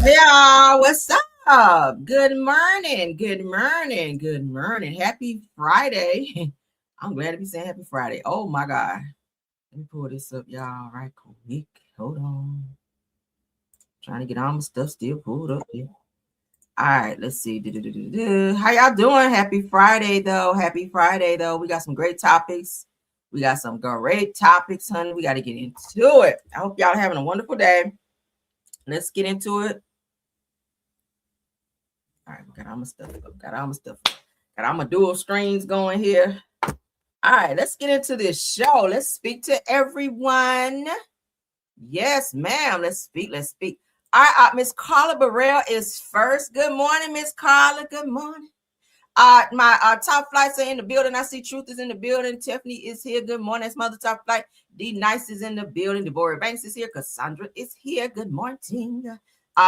Yeah, what's up? Good morning. Good morning. Good morning. Happy Friday. I'm glad to be saying happy Friday. Oh my God. Let me pull this up, y'all, right quick. Hold on. Trying to get all my stuff still pulled up here. All right, let's see. How y'all doing? Happy Friday, though. Happy Friday, though. We got some great topics. We got some great topics, honey. We got to get into it. I hope y'all are having a wonderful day. Let's get into it. All right, we got all my stuff up. Got all my dual screens going here. All right, let's get into this show. Let's speak to everyone. Yes, ma'am. Let's speak. All right, Miss Carla Burrell is first. Good morning, Miss Carla. Good morning. My top flights are in the building. I see Truth is in the building. Tiffany is here. Good morning. That's Mother Top Flight. D Nice is in the building. Deborah Banks is here. Cassandra is here. Good morning.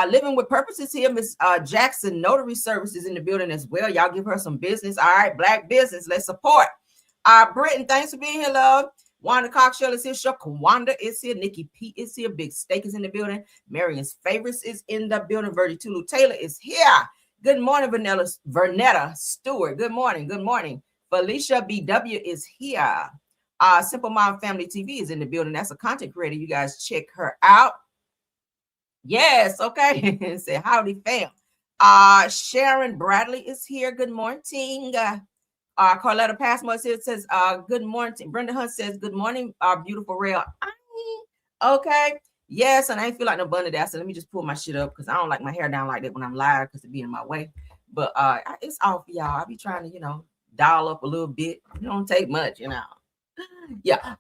Living with Purpose is here. Miss Jackson Notary Services in the building as well. Y'all give her some business. All right, Black business. Let's support. Britton, thanks for being here, love. Wanda Cockshell is here. Shakwanda is here. Nikki P is here. Big Steak is in the building. Marion's Favorites is in the building. Virgie Tulu Taylor is here. Good morning, Vernetta Stewart. Good morning. Good morning. Felicia BW is here. Simple Mom Family TV is in the building. That's a content creator. You guys check her out. Yes, okay. Say howdy, fam. Sharon Bradley is here. Good morning. Carletta Passmore says, good morning. Brenda Hunt says, good morning, beautiful rail. Okay. Yes, and I ain't feel like no bunny that. So let me just pull my shit up because I don't like my hair down like that when I'm live because it be in my way. But it's all for y'all. I be trying to, dial up a little bit. It don't take much, Yeah.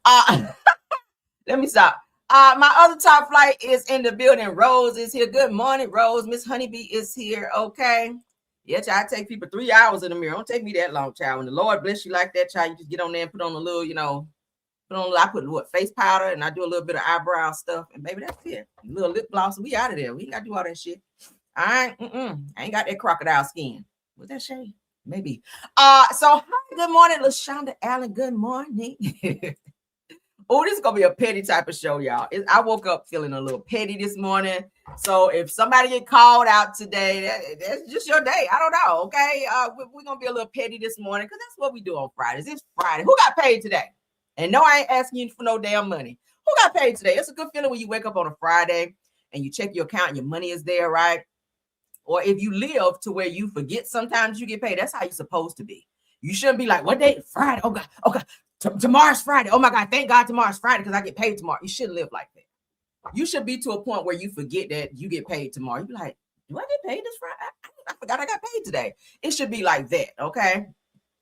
Let me stop. My other top flight is in the building. Rose is here. Good morning, Rose. Miss Honeybee is here. Okay. Yeah, child, I take people 3 hours in the mirror. Don't take me that long, child. When the Lord bless you like that, child, you just get on there and put on a little, I put face powder and I do a little bit of eyebrow stuff. And baby, that's it. A little lip gloss. We out of there. We ain't got to do all that shit. I ain't got that crocodile skin. Was that shade? Maybe. So hi, good morning, LaShonda Allen. Good morning. Oh, this is going to be a petty type of show, y'all. I woke up feeling a little petty this morning. So if somebody get called out today, that's just your day. I don't know, okay? We're going to be a little petty this morning because that's what we do on Fridays. It's Friday. Who got paid today? And no, I ain't asking you for no damn money. Who got paid today? It's a good feeling when you wake up on a Friday and you check your account and your money is there, right? Or if you live to where you forget sometimes you get paid, that's how you're supposed to be. You shouldn't be like, what day? Friday. Oh, God. Tomorrow's Friday. Oh my God, thank God tomorrow's Friday because I get paid tomorrow. You shouldn't live like that. You should be to a point where you forget that you get paid tomorrow. You be like, do I get paid this Friday? I forgot I got paid today. It should be like that, okay?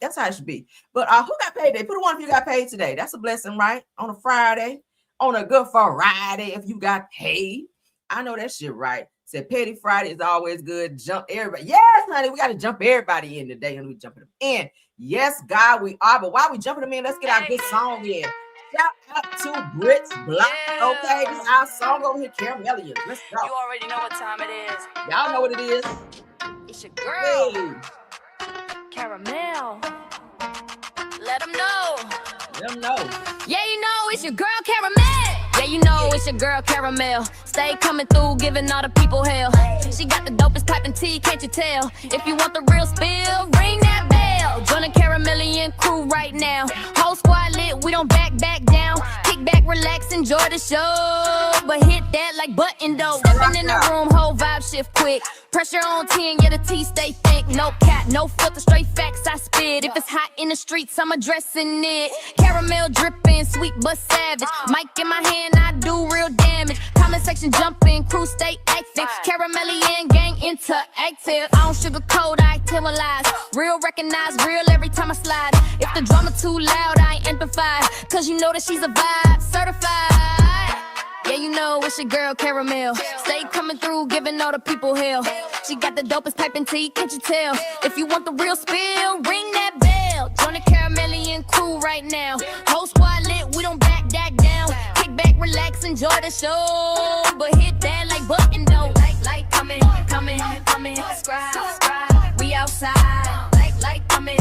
That's how it should be. But who got paid today? Put a one if you got paid today. That's a blessing, right? On a Friday, on a good Friday, if you got paid. I know that shit right. Said Petty Friday is always good. Jump everybody. Yes, honey, we got to jump everybody in today, and we jumping them in. Yes, God, we are. But while we jumping them in, let's get our good song in. Shout out to Brits Block. Yeah. Okay, this is our song over here, Caramellian. Let's go. You already know what time it is. Y'all know what it is. It's your girl. Hey. Caramel. Let them know. Let them know. Yeah, you know it's your girl Caramel. Yeah, you know it's your girl Caramel. Stay coming through, giving all the people hell. She got the dopest piping tea, can't you tell? If you want the real spill, ring that bell. Join the Caramellian crew right now. Whole squad lit, we don't back down. Kick back, relax, enjoy the show. But hit that like button though. Stepping in the room, whole vibe shift quick. Pressure on 10, yeah, the tea stay thick. No cat, no filter, straight facts I spit. If it's hot in the streets, I'm addressing it. Caramel dripping, sweet but savage. Mic in my hand, I do real damage. Comment section jumping, crew stay active. Caramellian gang interactive. I don't sugarcoat, I tell lies. Real recognize, real every time I slide. If the drama too loud, I amplify. Cause you know that she's a vibe, certified. Yeah, you know it's your girl Caramel. Stay coming through, giving all the people hell. She got the dopest piping tea, can't you tell? If you want the real spill, ring that bell. Join the Caramellian crew right now. Whole squad lit, we don't back down. Kick back, relax, enjoy the show. But hit that like button though. Like, coming, subscribe. We outside. Like, coming,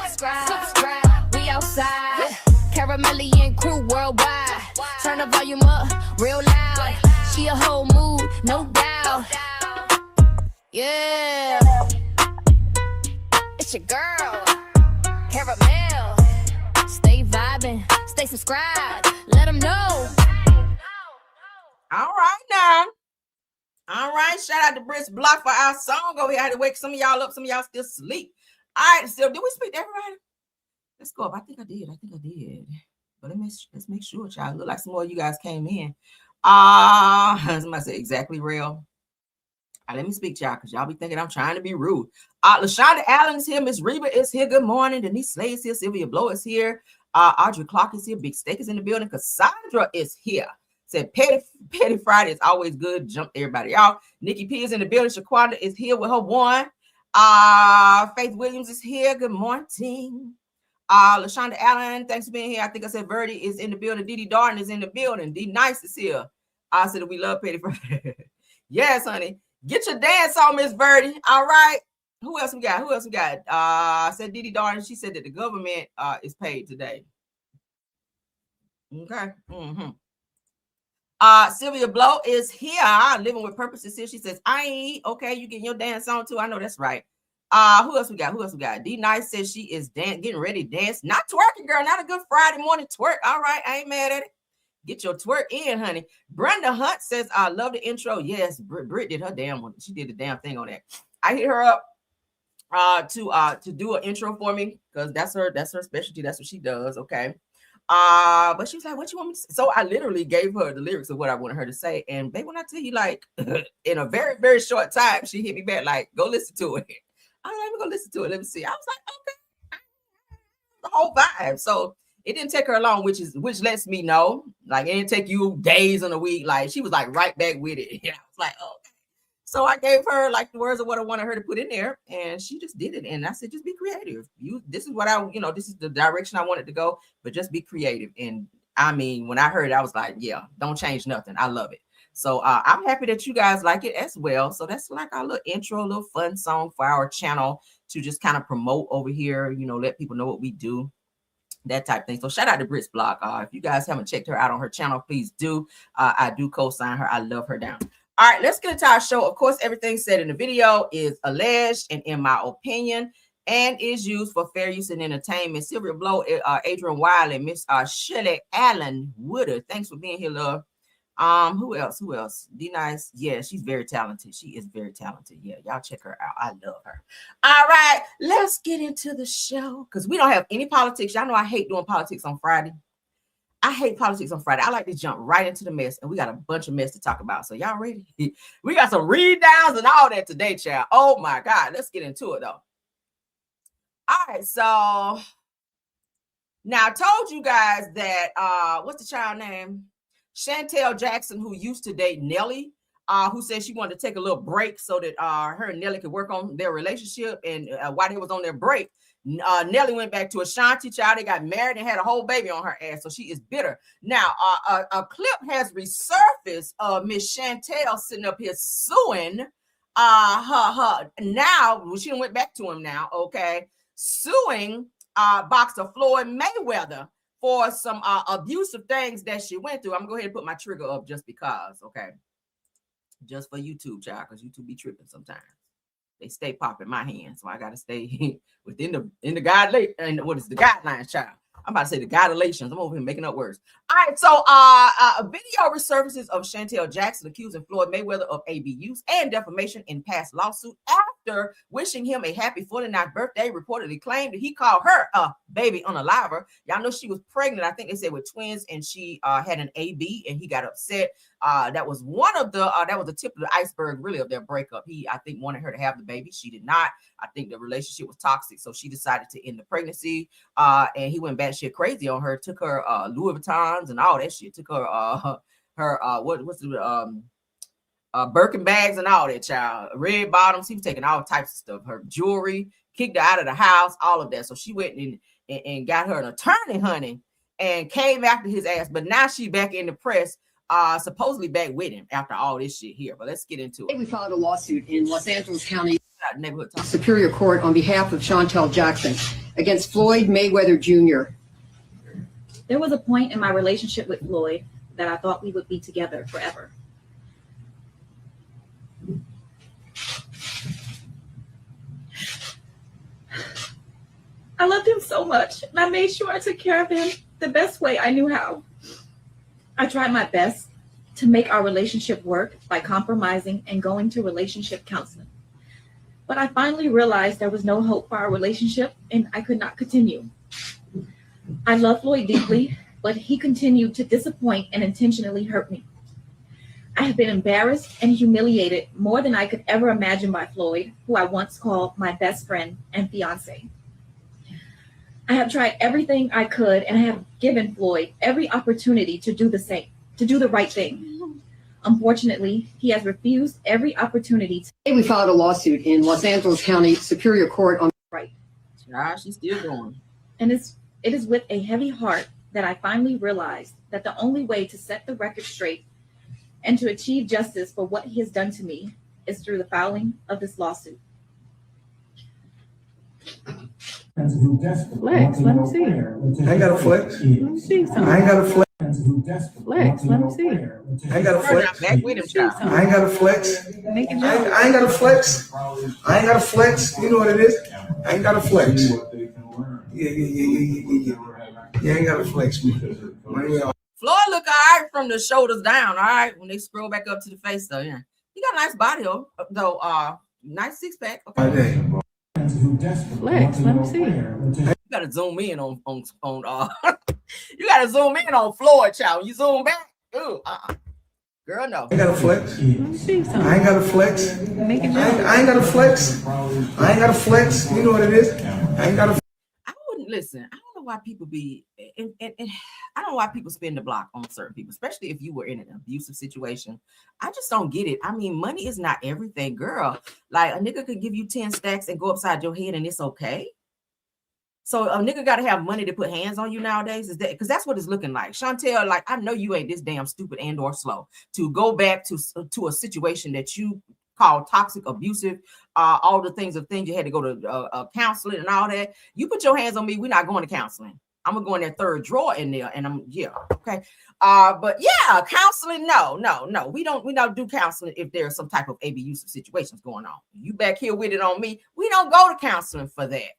subscribe. We outside. Caramellian crew worldwide. Turn the volume up, real loud. She a whole mood, no doubt. Yeah. It's your girl, Caramel. Stay vibing, stay subscribed. Let them know. All right now. All right. Shout out to Britt's Block for our song over here. I had to wake some of y'all up. Some of y'all still sleep. All right. So did we speak to everybody? Let's go up. I think I did. But let's make sure, child. Look like some more of you guys came in. Somebody said exactly real. Let me speak to y'all because y'all be thinking I'm trying to be rude. LaShonda Allen is here. Miss Reba is here. Good morning. Denise Slay is here. Sylvia Blow is here. Audrey Clark is here. Big Steak is in the building. Cassandra is here. Said Petty Friday is always good. Jump everybody out. Nikki P is in the building. Shaquanda is here with her one. Faith Williams is here. Good morning. LaShonda Allen, thanks for being here. I think I said Verdi is in the building. Dee Darden is in the building. D Nice is here. I said we love Petty Friday. Yes, honey. Get your dance on, Miss Verdi. All right. Who else we got? I said Dee Darden. She said that the government is paid today. Okay. Sylvia Blow is here. Living with Purpose is here. She says, I ain't okay. You getting your dance on too? I know that's right. Who else we got? D Nice says she is getting ready to dance. Not twerking, girl. Not a good Friday morning twerk. All right. I ain't mad at it. Get your twerk in, honey. Brenda Hunt says, I love the intro. Yes, Britt did her damn one. She did the damn thing on that. I hit her up to do an intro for me because that's her specialty. That's what she does. Okay. But she was like, what you want me to say? So I literally gave her the lyrics of what I wanted her to say. And babe, when I tell you, like, in a very, very short time, she hit me back like, go listen to it. I was like, let me go listen to it. Let me see. I was like, okay. The whole vibe. So it didn't take her long, which lets me know, like, it didn't take you days in a week. Like, she was like right back with it. I was like, oh, okay. So I gave her like the words of what I wanted her to put in there, and she just did it. And I said, just be creative. This is what this is the direction I wanted to go, but just be creative. And I mean, when I heard it, I was like, yeah, don't change nothing. I love it. So I'm happy that you guys like it as well. So that's like our little intro, little fun song for our channel to just kind of promote over here, let people know what we do. That type of thing. So shout out to Britt's Blog. If you guys haven't checked her out on her channel, please do. I do co-sign her. I love her down. All right, let's get into our show. Of course, everything said in the video is alleged and in my opinion and is used for fair use and entertainment. Sylvia Blow, Adrian Wiley, Miss Shirley Allen Woodard. Thanks for being here, love. Who else? D Nice. Yeah, she's very talented. She is very talented. Yeah, y'all check her out. I love her. All right, let's get into the show because we don't have any politics. Y'all know I hate doing politics on Friday. I hate politics on Friday. I like to jump right into the mess, and we got a bunch of mess to talk about. So y'all ready? We got some read downs and all that today, child. Oh my God, let's get into it though. All right, so now I told you guys that what's the child name? Chantel Jackson, who used to date Nelly, who said she wanted to take a little break so that her and Nelly could work on their relationship. And while they was on their break, Nelly went back to Ashanti, child. They got married and had a whole baby on her ass. So she is bitter. Now, a clip has resurfaced of Miss Chantel sitting up here suing her. Now, she went back to him now, okay, suing boxer Floyd Mayweather for some abusive things that she went through. I'm gonna go ahead and put my trigger up just because, okay? Just for YouTube, child, because YouTube be tripping sometimes. They stay popping my hand, so I gotta stay within the guidelines, child. I'm about to say the guidelines. I'm over here making up words. All right, so a video resurfaces of Chantel Jackson accusing Floyd Mayweather of abuse and defamation in past lawsuit after wishing him a happy 49th birthday. Reportedly claimed that he called her a baby unaliver. Y'all know she was pregnant, I think they said with twins, and she had an AB, and he got upset. That was the tip of the iceberg, really, of their breakup. He, I think, wanted her to have the baby. She did not. I think the relationship was toxic, so she decided to end the pregnancy. And he went batshit crazy on her. Took her Louis Vuittons and all that shit. Took her Birkin bags and all that, child. Red bottoms. He was taking all types of stuff. Her jewelry. Kicked her out of the house. All of that. So she went and got her an attorney, honey, and came after his ass. But now she back in the press. Supposedly back with him after all this shit here, but let's get into it. We filed a lawsuit in Los Angeles County Superior Court on behalf of Chantel Jackson against Floyd Mayweather Jr. There was a point in my relationship with Floyd that I thought we would be together forever. I loved him so much, and I made sure I took care of him the best way I knew how. I tried my best to make our relationship work by compromising and going to relationship counseling. But I finally realized there was no hope for our relationship, and I could not continue. I love Floyd deeply, but he continued to disappoint and intentionally hurt me. I have been embarrassed and humiliated more than I could ever imagine by Floyd, who I once called my best friend and fiance. I have tried everything I could, and I have given Floyd every opportunity to do the same, to do the right thing. Unfortunately, he has refused every opportunity. Today we filed a lawsuit in Los Angeles County Superior Court on Right. Gosh, she's still going. And it is with a heavy heart that I finally realized that the only way to set the record straight and to achieve justice for what he has done to me is through the filing of this lawsuit. Flex, let me see. I ain't got a flex. Let me see something. I ain't got a flex. Flex, let me see. I ain't got a flex. Back with him, child. I ain't got a flex. Make it I jump. ain't got a flex. I ain't got a flex. You know what it is? I ain't got a flex. Yeah. Yeah, I ain't got a flex. Floyd look all right from the shoulders down, all right? When they scroll back up to the face, though, yeah. He got a nice body, though. Nice six-pack. Okay. Flex, let me see. You gotta zoom in on you gotta zoom in on Floyd, child. When you zoom back, ooh, girl, no. I ain't got a flex. Let me see something. I ain't got a flex. Make it jump. I ain't got a flex. I ain't got a flex. You know what it is? I ain't got a. I wouldn't listen. I don't know why people be, and I don't know why people spin the block on certain people, especially if you were in an abusive situation. I just don't get it. I mean, money is not everything, girl. Like a nigga could give you 10 stacks and go upside your head and it's okay. So a nigga got to have money to put hands on you nowadays. Is that because that's what it's looking like? Chantel, like, I know you ain't this damn stupid and or slow to go back to a situation that you call toxic, abusive, all the things you had to go to counseling and all that. You put your hands on me, we're not going to counseling. I'm gonna go in that third drawer in there, and okay. But yeah, counseling, no. We don't do counseling if there's some type of abusive situations going on. You back here with it on me, we don't go to counseling for that.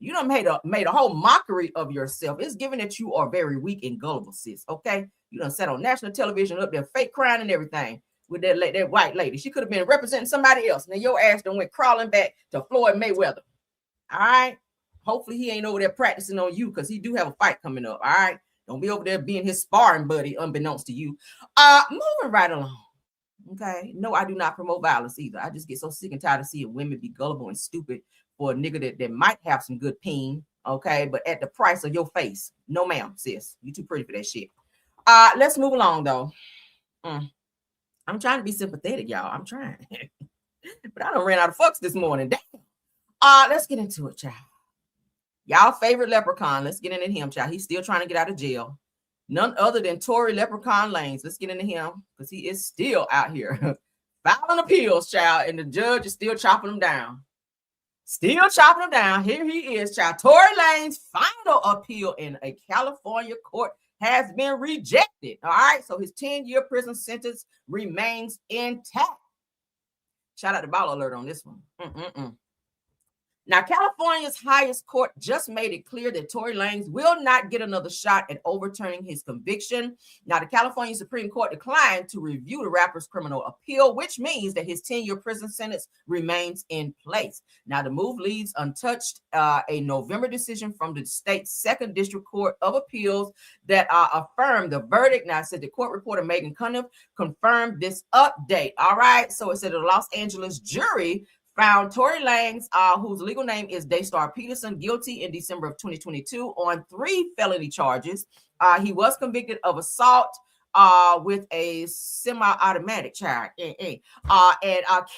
You done made a whole mockery of yourself. It's given that you are very weak and gullible, sis. Okay, you done sat on national television up there, fake crying and everything with that white lady. She could have been representing somebody else. Now your ass done went crawling back to Floyd Mayweather. All right. Hopefully he ain't over there practicing on you because he do have a fight coming up. All right. Don't be over there being his sparring buddy, unbeknownst to you. Moving right along. Okay. No, I do not promote violence either. I just get so sick and tired of seeing women be gullible and stupid for a nigga that might have some good peen. Okay. But at the price of your face. No, ma'am, sis. You too pretty for that shit. Let's move along though. I'm trying to be sympathetic, y'all. I'm trying. But I done ran out of fucks this morning. Damn. Let's get into it, child. Y'all favorite leprechaun. Let's get into him, child. He's still trying to get out of jail. None other than Tory Leprechaun Lanes. Let's get into him because he is still out here filing appeals, child. And the judge is still chopping him down. Still chopping him down. Here he is, child. Tory Lane's final appeal in a California court has been rejected. All right. So his 10-year prison sentence remains intact. Shout out to Ball Alert on this one. Now, California's highest court just made it clear that Tory Lanez will not get another shot at overturning his conviction. Now, the California Supreme Court declined to review the rapper's criminal appeal, which means that his 10-year prison sentence remains in place. Now, the move leaves untouched a November decision from the state's 2nd District Court of Appeals that affirmed the verdict. Now, it said the court reporter Megan Cunniff confirmed this update. All right. So it said the Los Angeles jury found Tory Lanez, whose legal name is Daystar Peterson, guilty in December of 2022 on 3 felony charges. He was convicted of assault with a semi-automatic charge and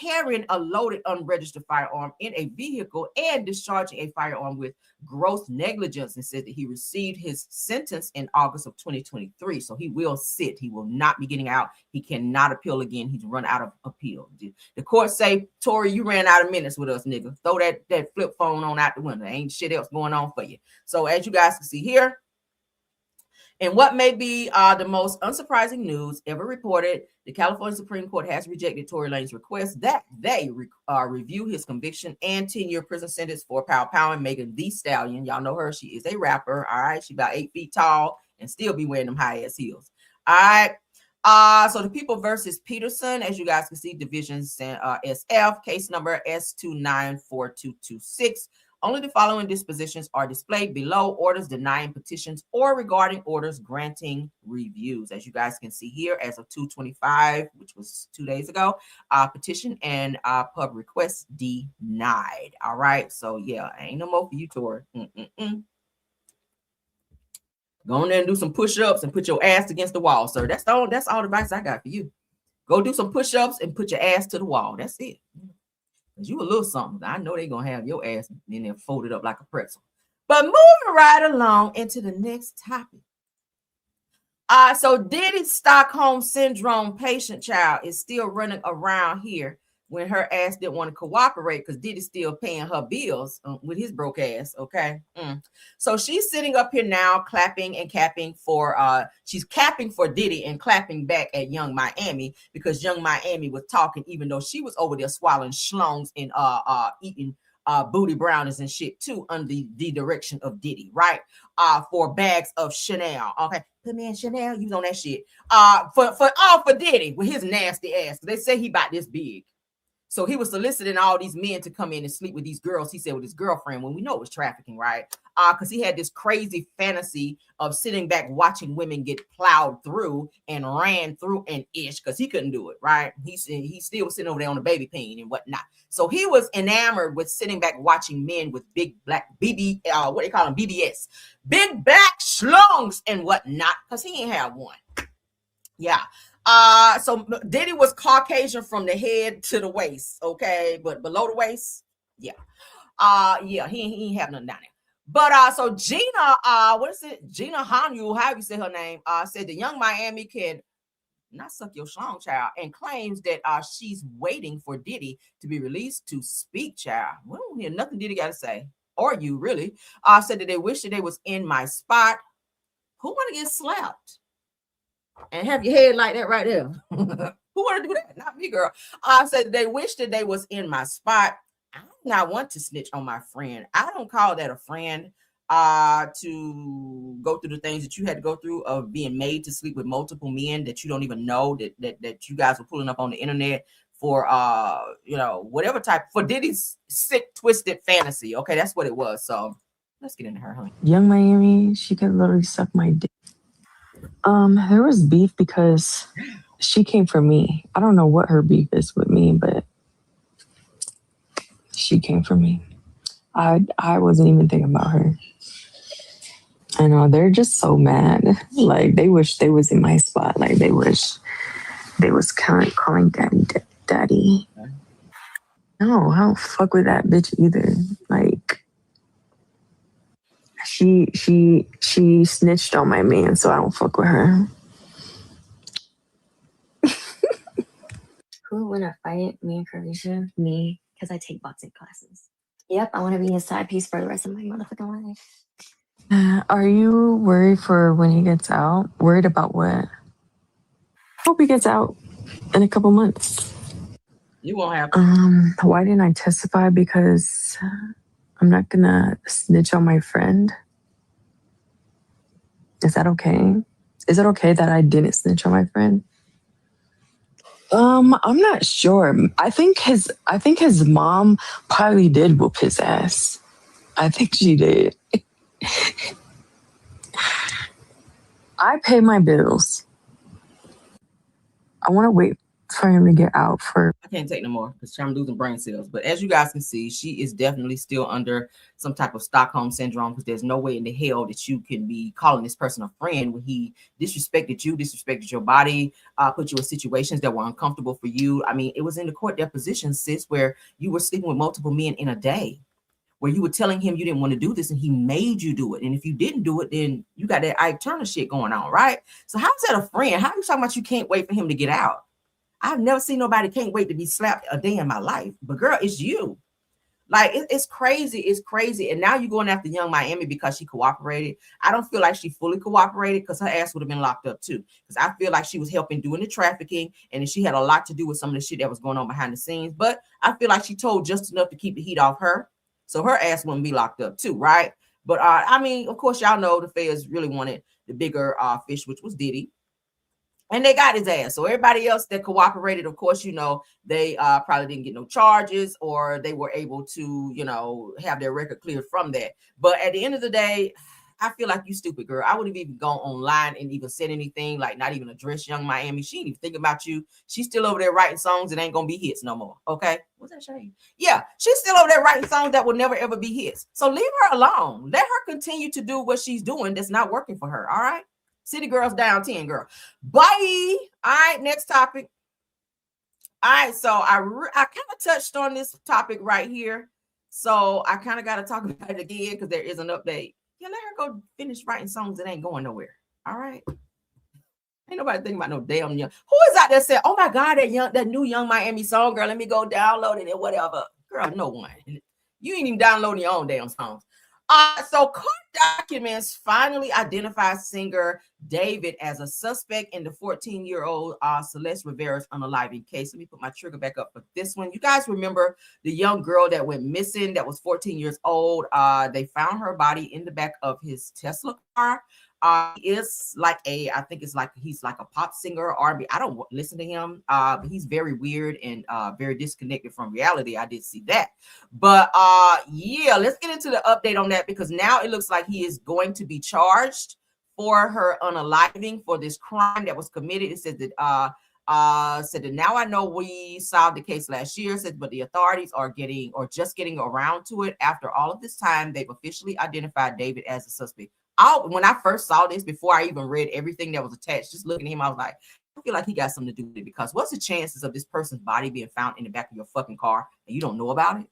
carrying a loaded unregistered firearm in a vehicle and discharging a firearm with gross negligence, and said that he received his sentence in August of 2023. So he will sit. He will not be getting out. He cannot appeal again. He's run out of appeal. The court say, Tory, you ran out of minutes with us, nigga. Throw that flip phone on out the window. Ain't shit else going on for you. So as you guys can see here, And what may be the most unsurprising news ever reported, the California Supreme Court has rejected Tory Lanez's request that they review his conviction and 10-year prison sentence for powering Megan Thee Stallion. Y'all know her. She is a rapper. All right. She about 8 feet tall and still be wearing them high-ass heels. All right. So the People versus Peterson, as you guys can see, Division SF, case number S294226. Only the following dispositions are displayed below: orders denying petitions or regarding orders granting reviews. As you guys can see here, as of 2/25, which was 2 days ago, petition and pub requests denied. All right. So yeah, ain't no more for you, Tory. Go on there and do some push-ups and put your ass against the wall, sir. That's all the advice I got for you. Go do some push-ups and put your ass to the wall. That's it. Because you a little something. I know they're going to have your ass in there folded up like a pretzel. But moving right along into the next topic. So Diddy's Stockholm Syndrome patient child is still running around here when her ass didn't want to cooperate because Diddy's still paying her bills with his broke ass, okay? So she's sitting up here now clapping and capping for, she's capping for Diddy and clapping back at Young Miami because Young Miami was talking even though she was over there swallowing schlongs and eating booty brownies and shit too under the direction of Diddy, right? For bags of Chanel, okay? Put me in Chanel, you on that shit. For Diddy with his nasty ass. They say he about this big. So he was soliciting all these men to come in and sleep with these girls, he said, with his girlfriend, when we know it was trafficking, right? Because he had this crazy fantasy of sitting back watching women get plowed through and ran through an ish because he couldn't do it, right? He still was sitting over there on the baby pain and whatnot. So he was enamored with sitting back watching men with big black what they call them, BBS, big black schlongs and whatnot, because he ain't have one. Yeah. So Diddy was Caucasian from the head to the waist, okay, but below the waist, yeah, he ain't have nothing down there. But so Gina, what is it? Gina Hanyu, however you say her name, said the Young Miami can not suck your schlong, child, and claims that she's waiting for Diddy to be released to speak, child. We don't hear nothing Diddy got to say, or you really. Said that they wish that they was in my spot. Who want to get slapped and have your head like that right there? Who want to do that? Not me, girl. Said they wish that they was in my spot. I do not want to snitch on my friend. I don't call that a friend to go through the things that you had to go through of being made to sleep with multiple men that you don't even know that you guys were pulling up on the internet for whatever type for Diddy's sick, twisted fantasy. Okay, that's what it was. So let's get into her, honey. Young Miami, she could literally suck my dick. There was beef because she came for me. I don't know what her beef is with me, but she came for me. I wasn't even thinking about her. I know, they're just so mad. Like, they wish they was in my spot. Like, they wish they was calling daddy. No, I don't fuck with that bitch either. Like, she snitched on my man, so I don't fuck with her. Who would win a fight? Me and Carlisha? Me, because I take boxing classes. Yep, I want to be his side piece for the rest of my motherfucking life. Are you worried for when he gets out? Worried about what? Hope he gets out in a couple months. You won't have why didn't I testify? Because I'm not gonna snitch on my friend. Is that okay? Is it okay that I didn't snitch on my friend? I'm not sure. I think his mom probably did whoop his ass. I think she did. I pay my bills. I want to wait for him to get out for... I can't take no more because I'm losing brain cells. But as you guys can see, she is definitely still under some type of Stockholm syndrome because there's no way in the hell that you can be calling this person a friend when he disrespected you, disrespected your body, put you in situations that were uncomfortable for you. I mean, it was in the court deposition, sis, where you were sleeping with multiple men in a day, where you were telling him you didn't want to do this and he made you do it. And if you didn't do it, then you got that Ike Turner shit going on, right? So how's that a friend? How are you talking about you can't wait for him to get out? I've never seen nobody can't wait to be slapped a day in my life. But girl, it's you. Like it's crazy. It's crazy. And now you're going after Young Miami because she cooperated. I don't feel like she fully cooperated because her ass would have been locked up too. Because I feel like she was helping doing the trafficking and she had a lot to do with some of the shit that was going on behind the scenes. But I feel like she told just enough to keep the heat off her. So her ass wouldn't be locked up too, right? But I mean, of course, y'all know the feds really wanted the bigger fish, which was Diddy. And they got his ass. So everybody else that cooperated, of course, you know, they probably didn't get no charges or they were able to, you know, have their record cleared from that. But at the end of the day, I feel like you stupid, girl. I wouldn't even gone online and even said anything, like not even address Young Miami. She ain't even think about you. She's still over there writing songs that ain't going to be hits no more. Okay. What's that shame? Yeah. She's still over there writing songs that will never, ever be hits. So leave her alone. Let her continue to do what she's doing that's not working for her. All right. City girls down 10, girl. Bye. All right, next topic. All right, so I kind of touched on this topic right here. So I kind of got to talk about it again because there is an update. Yeah, let her go finish writing songs that ain't going nowhere. All right. Ain't nobody thinking about no damn young. Who is out there saying, oh my God, that new Young Miami song, girl, let me go download it and whatever. Girl, no one. You ain't even downloading your own damn songs. So court documents finally identified singer David as a suspect in the 14-year-old Celeste Rivera's unaliving case. Let me put my trigger back up for this one. You guys remember the young girl that went missing that was 14 years old? They found her body in the back of his Tesla car. He is like I think it's like he's like a pop singer, R&B. I don't listen to him. But he's very weird and very disconnected from reality. I did see that. But yeah, let's get into the update on that because now it looks like he is going to be charged for her unaliving for this crime that was committed. It said that now I know we solved the case last year, said, but the authorities are just getting around to it. After all of this time, they've officially identified David as a suspect. When I first saw this, before I even read everything that was attached, just looking at him, I was like, I feel like he got something to do with it because what's the chances of this person's body being found in the back of your fucking car and you don't know about it?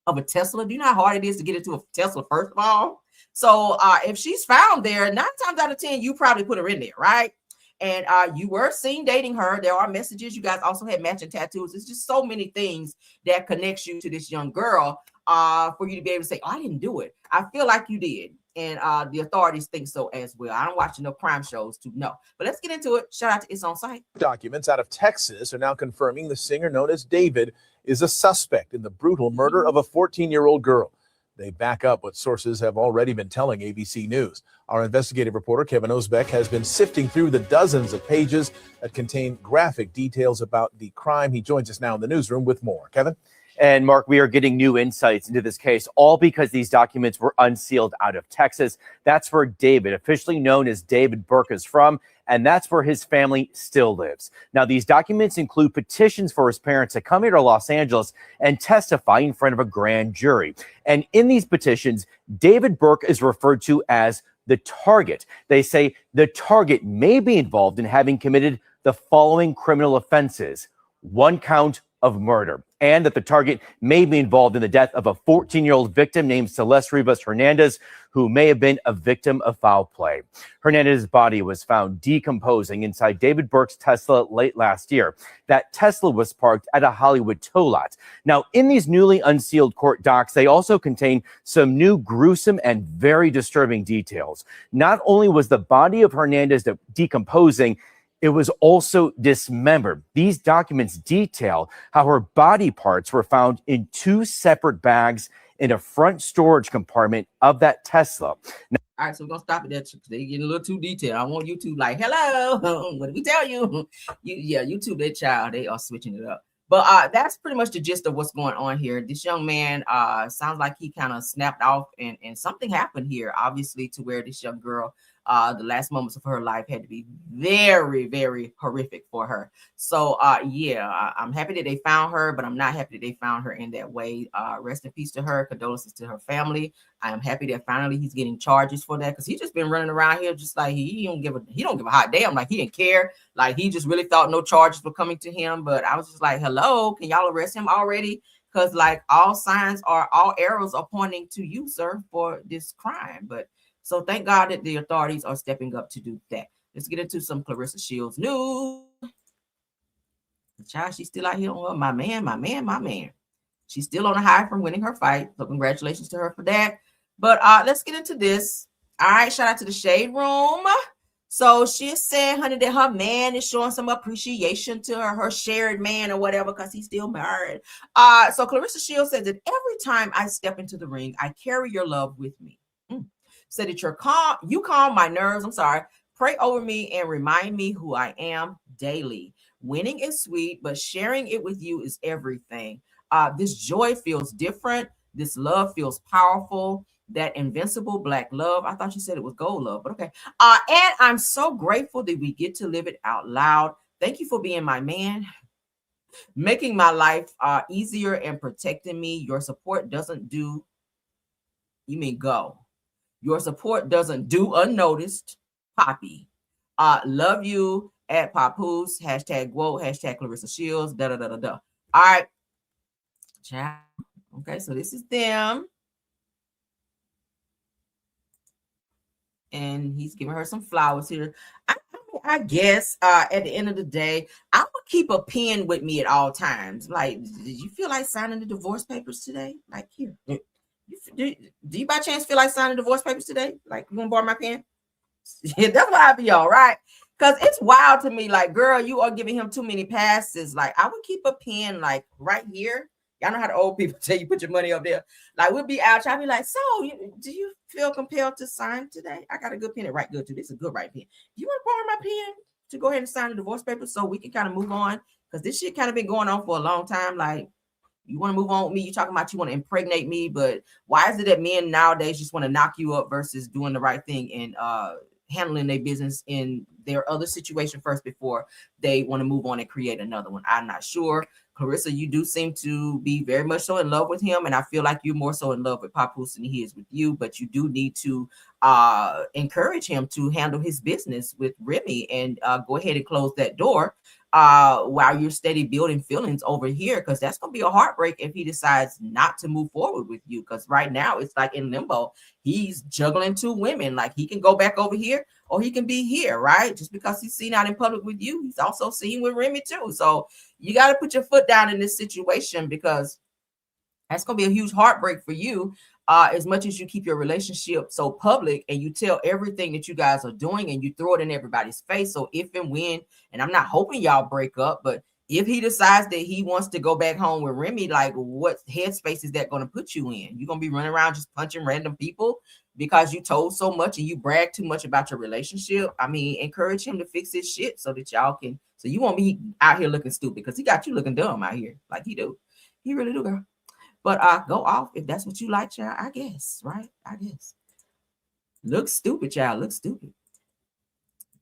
Of a Tesla? Do you know how hard it is to get into a Tesla, first of all? So if she's found there, 9 times out of 10, you probably put her in there, right? And you were seen dating her. There are messages. You guys also had matching tattoos. It's just so many things that connects you to this young girl for you to be able to say, oh, I didn't do it. I feel like you did. And the authorities think so as well. I don't watch enough crime shows to know. But let's get into it. Shout out to It's On Site. Documents out of Texas are now confirming the singer known as David is a suspect in the brutal murder of a 14-year-old girl. They back up what sources have already been telling ABC News. Our investigative reporter, Kevin Osbeck, has been sifting through the dozens of pages that contain graphic details about the crime. He joins us now in the newsroom with more. Kevin? And Mark, we are getting new insights into this case, all because these documents were unsealed out of Texas. That's where David, officially known as David Burke, is from, and that's where his family still lives. Now, these documents include petitions for his parents to come here to Los Angeles and testify in front of a grand jury. And in these petitions, David Burke is referred to as the target. They say the target may be involved in having committed the following criminal offenses: 1 count of murder, and that the target may be involved in the death of a 14-year-old victim named Celeste Rivas Hernandez, who may have been a victim of foul play. Hernandez's body was found decomposing inside David Burke's Tesla late last year. That Tesla was parked at a Hollywood tow lot. Now, in these newly unsealed court docs, they also contain some new gruesome and very disturbing details. Not only was the body of Hernandez decomposing, it was also dismembered. These documents detail how her body parts were found in 2 separate bags in a front storage compartment of that Tesla. Now, all right, so we're going to stop it there because they get a little too detailed. I want YouTube like, hello, what did we tell you? YouTube, their child, they are switching it up. But that's pretty much the gist of what's going on here. This young man sounds like he kind of snapped off and something happened here, obviously, to where this young girl, the last moments of her life had to be very, very horrific for her. So, yeah, I'm happy that they found her, but I'm not happy that they found her in that way. Rest in peace to her. Condolences to her family. I am happy that finally he's getting charges for that because he's just been running around here just like he don't give a hot damn. Like he didn't care. Like he just really thought no charges were coming to him. But I was just like, hello, can y'all arrest him already? Because like all arrows are pointing to you, sir, for this crime. But so thank God that the authorities are stepping up to do that. Let's get into some Clarissa Shields news. The child, she's still out here on her, my man. She's still on a high from winning her fight. So congratulations to her for that. But let's get into this. All right, shout out to the Shade Room. So she's saying, honey, that her man is showing some appreciation to her shared man or whatever, because he's still married. So Clarissa Shields said that every time I step into the ring, I carry your love with me. Said that you calm my nerves. I'm sorry. Pray over me and remind me who I am daily. Winning is sweet, but sharing it with you is everything. This joy feels different. This love feels powerful. That invincible black love. I thought you said it was gold love, but okay. And I'm so grateful that we get to live it out loud. Thank you for being my man, making my life easier and protecting me. Your support doesn't do, you mean go. Your support doesn't do unnoticed. Poppy. Love you at Papoose. Hashtag Whoa. Hashtag Clarissa Shields. Da da da da da. All right. Ciao. Okay, so this is them. And he's giving her some flowers here. I guess at the end of the day, I would keep a pen with me at all times. Like, did you feel like signing the divorce papers today? Like, here. Do you by chance feel like signing divorce papers today? Like, you want to borrow my pen? Yeah, that's why I be all right. Because it's wild to me. Like, girl, you are giving him too many passes. Like, I would keep a pen, like, right here. Y'all know how the old people tell you put your money up there. Like, we'll be out. I'll be like, so, do you feel compelled to sign today? I got a good pen to write good too. This is a good writing pen. Do you want to borrow my pen to go ahead and sign the divorce papers so we can kind of move on? Because this shit kind of been going on for a long time. Like, you want to move on with me? You talking about you want to impregnate me, but why is it that men nowadays just want to knock you up versus doing the right thing and handling their business in their other situation first before they want to move on and create another one? I'm not sure. Clarissa, you do seem to be very much so in love with him, and I feel like you're more so in love with Papoose than he is with you, but you do need to encourage him to handle his business with Remy and go ahead and close that door while you're steady building feelings over here, because that's going to be a heartbreak if he decides not to move forward with you, because right now it's like in limbo. He's juggling two women. Like, he can go back over here or he can be here, right? Just because he's seen out in public with you, he's also seen with Remy too. So you got to put your foot down in this situation, because that's going to be a huge heartbreak for you. As much as you keep your relationship so public and you tell everything that you guys are doing and you throw it in everybody's face. So if and when, and I'm not hoping y'all break up, but if he decides that he wants to go back home with Remy, like, what headspace is that going to put you in? You're going to be running around just punching random people because you told so much and you brag too much about your relationship. I mean, encourage him to fix his shit so that y'all can, so you won't be out here looking stupid, because he got you looking dumb out here. Like, he do. He really do, girl. But go off if that's what you like, child. I guess, right? I guess. Look stupid, child. Look stupid.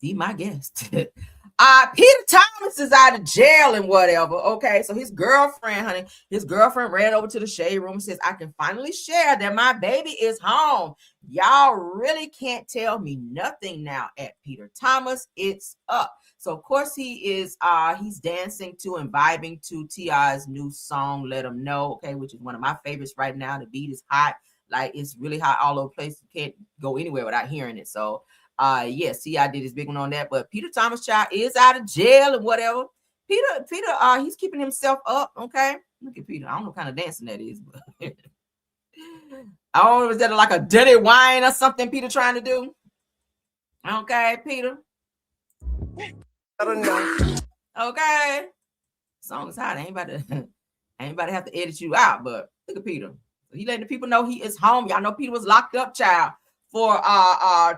Be my guest. Peter Thomas is out of jail and whatever. Okay, so his girlfriend, honey, his girlfriend ran over to the Shade Room and says, I can finally share that my baby is home. Y'all really can't tell me nothing now at Peter Thomas. It's up. So of course he is he's dancing to and vibing to T.I.'s new song, Let 'Em Know, okay, which is one of my favorites right now. The beat is hot. Like, it's really hot all over the place. You can't go anywhere without hearing it. So yes, T.I. did his big one on that. But Peter Thomas child is out of jail and whatever. Peter, he's keeping himself up, okay? Look at Peter. I don't know what kind of dancing that is, but I don't know, is that like a dirty wine or something Peter trying to do? Okay, Peter. I don't know. Okay. Song is hot. I ain't about to have to edit you out, but look at Peter. He letting the people know he is home. Y'all know Peter was locked up, child, for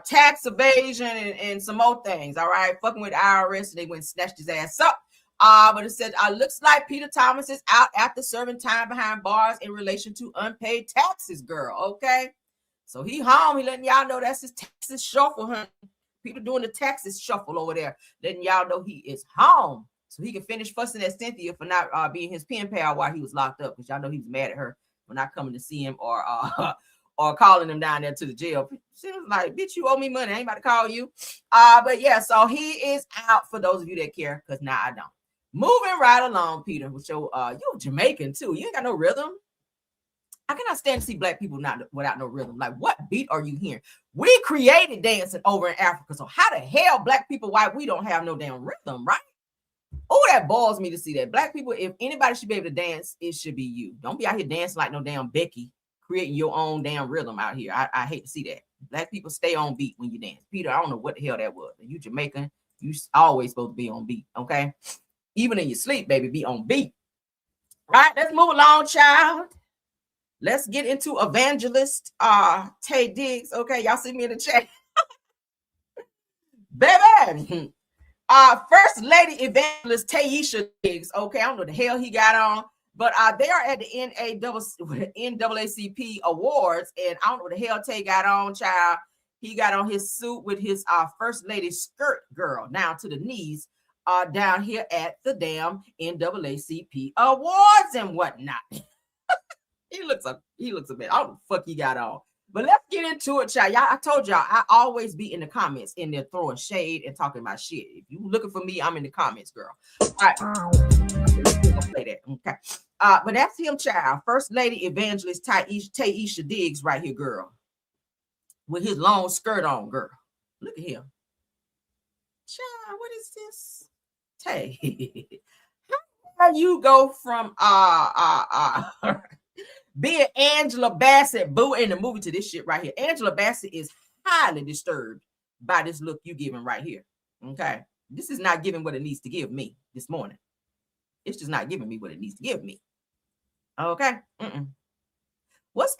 tax evasion and some more things. All right, fucking with IRS, and they went and snatched his ass up. But it said, looks like Peter Thomas is out after serving time behind bars in relation to unpaid taxes, girl. Okay, so he home. He letting y'all know that's his taxes shuffle, honey. Peter doing the taxes shuffle over there, letting y'all know he is home, so he can finish fussing at Cynthia for not being his pen pal while he was locked up, because y'all know he was mad at her for not coming to see him or calling him down there to the jail. She was like, bitch, you owe me money. I ain't about to call you. But yeah, so he is out for those of you that care, because now I don't. Moving right along, Peter, with your you're Jamaican too. You ain't got no rhythm. I cannot stand to see black people without no rhythm. Like, what beat are you hearing? We created dancing over in Africa. So how the hell black people, why we don't have no damn rhythm, right? Oh, that balls me to see that. Black people, if anybody should be able to dance, it should be you. Don't be out here dancing like no damn Becky, creating your own damn rhythm out here. I hate to see that. Black people stay on beat when you dance. Peter, I don't know what the hell that was. You Jamaican, you always supposed to be on beat, okay? Even in your sleep, baby, be on beat. All right, let's move along, child. Let's get into evangelist Tay Diggs. Okay, y'all see me in the chat. Baby. First Lady Evangelist Taisha Diggs. Okay, I don't know what the hell he got on, but they are at the NAACP Awards, and I don't know what the hell Tay got on, child. He got on his suit with his First Lady skirt, girl, down to the knees, down here at the damn NAACP Awards and whatnot. He looks a bit. I don't know what the fuck he got on. But let's get into it, y'all. I told y'all I always be in the comments in there throwing shade and talking about shit. If you looking for me, I'm in the comments, girl. All right. We're gonna play that. Okay. But that's him, child. First Lady Evangelist Taisha Diggs right here, girl. With his long skirt on, girl. Look at him. Child, what is this? Tay. How you go from being Angela Bassett boo in the movie to this shit right here? Angela Bassett is highly disturbed by this look you giving right here. Okay, this is not giving what it needs to give me this morning. It's just not giving me what it needs to give me. Okay.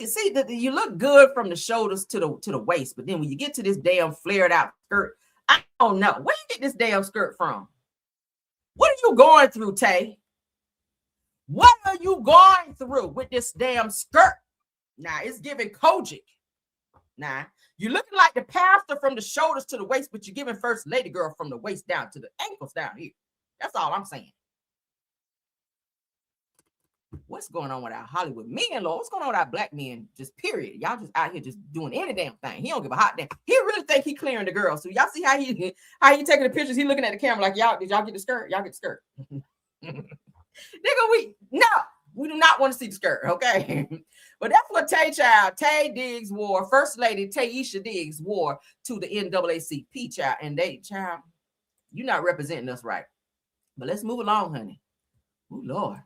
See that you look good from the shoulders to the waist, but then when you get to this damn flared out skirt, I don't know where you get this damn skirt from. What are you going through, Tay? What are you going through with this damn skirt? Now, it's giving Kojic. Now, you're looking like the pastor from the shoulders to the waist, but you're giving First Lady girl from the waist down to the ankles down here. That's all I'm saying. What's going on with our Hollywood men, Lord? What's going on with our black men? Just period. Y'all just out here just doing any damn thing. He don't give a hot damn. He really think he clearing the girl. So y'all see how he taking the pictures? He looking at the camera like, y'all, did y'all get the skirt? Y'all get the skirt. Nigga, we do not want to see the skirt, okay? But that's what Tay Diggs wore. First Lady Taisha Diggs wore to the NAACP, child. And child, you're not representing us right. But let's move along, honey. Oh, Lord.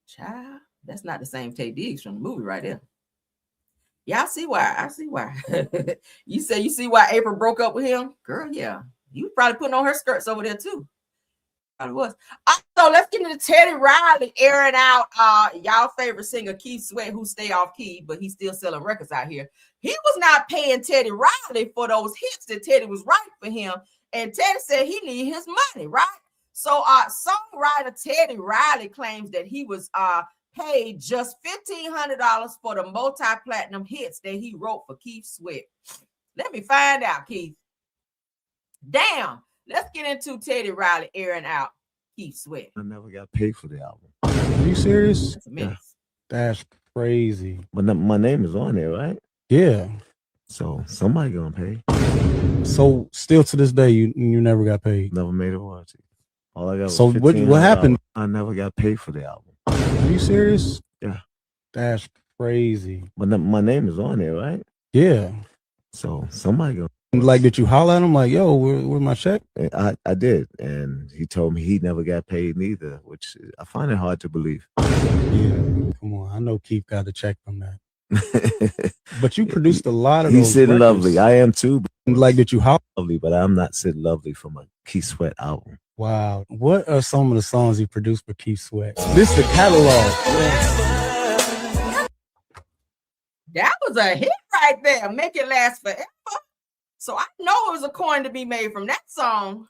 Child, that's not the same Tay Diggs from the movie right there. Yeah, I see why. You see why April broke up with him? Girl, yeah. You probably putting on her skirts over there too. Probably was. So let's get into Teddy Riley airing out y'all favorite singer Keith Sweat, who stay off key, but he's still selling records out here. He was not paying Teddy Riley for those hits that Teddy was writing for him. And Teddy said he needed his money, right? So songwriter Teddy Riley claims that he was paid just $1,500 for the multi-platinum hits that he wrote for Keith Sweat. Let me find out, Keith. Damn. Let's get into Teddy Riley airing out Keith Sweat. I never got paid for the album. Are you serious? Yeah. That's crazy. But my name is on there, right? Yeah. So somebody gonna pay. So still to this day, you never got paid. Never made a royalty. All I got was so what happened? I never got paid for the album. Are you serious? Yeah. That's crazy. But my name is on there, right? Yeah. So somebody gonna. Like, did you holler at him like, yo, where's my check? I did. And he told me he never got paid neither, which I find it hard to believe. Yeah, come on. I know Keith got a check from that. But you produced a lot of He's those Sid records. Lovely. I am too. Like, did you holler? Lovely, but I'm not Sid Lovely from a Keith Sweat album. Wow. What are some of the songs he produced for Keith Sweat? This is the catalog. That was a hit right there. Make It Last Forever. So I know it was a coin to be made from that song.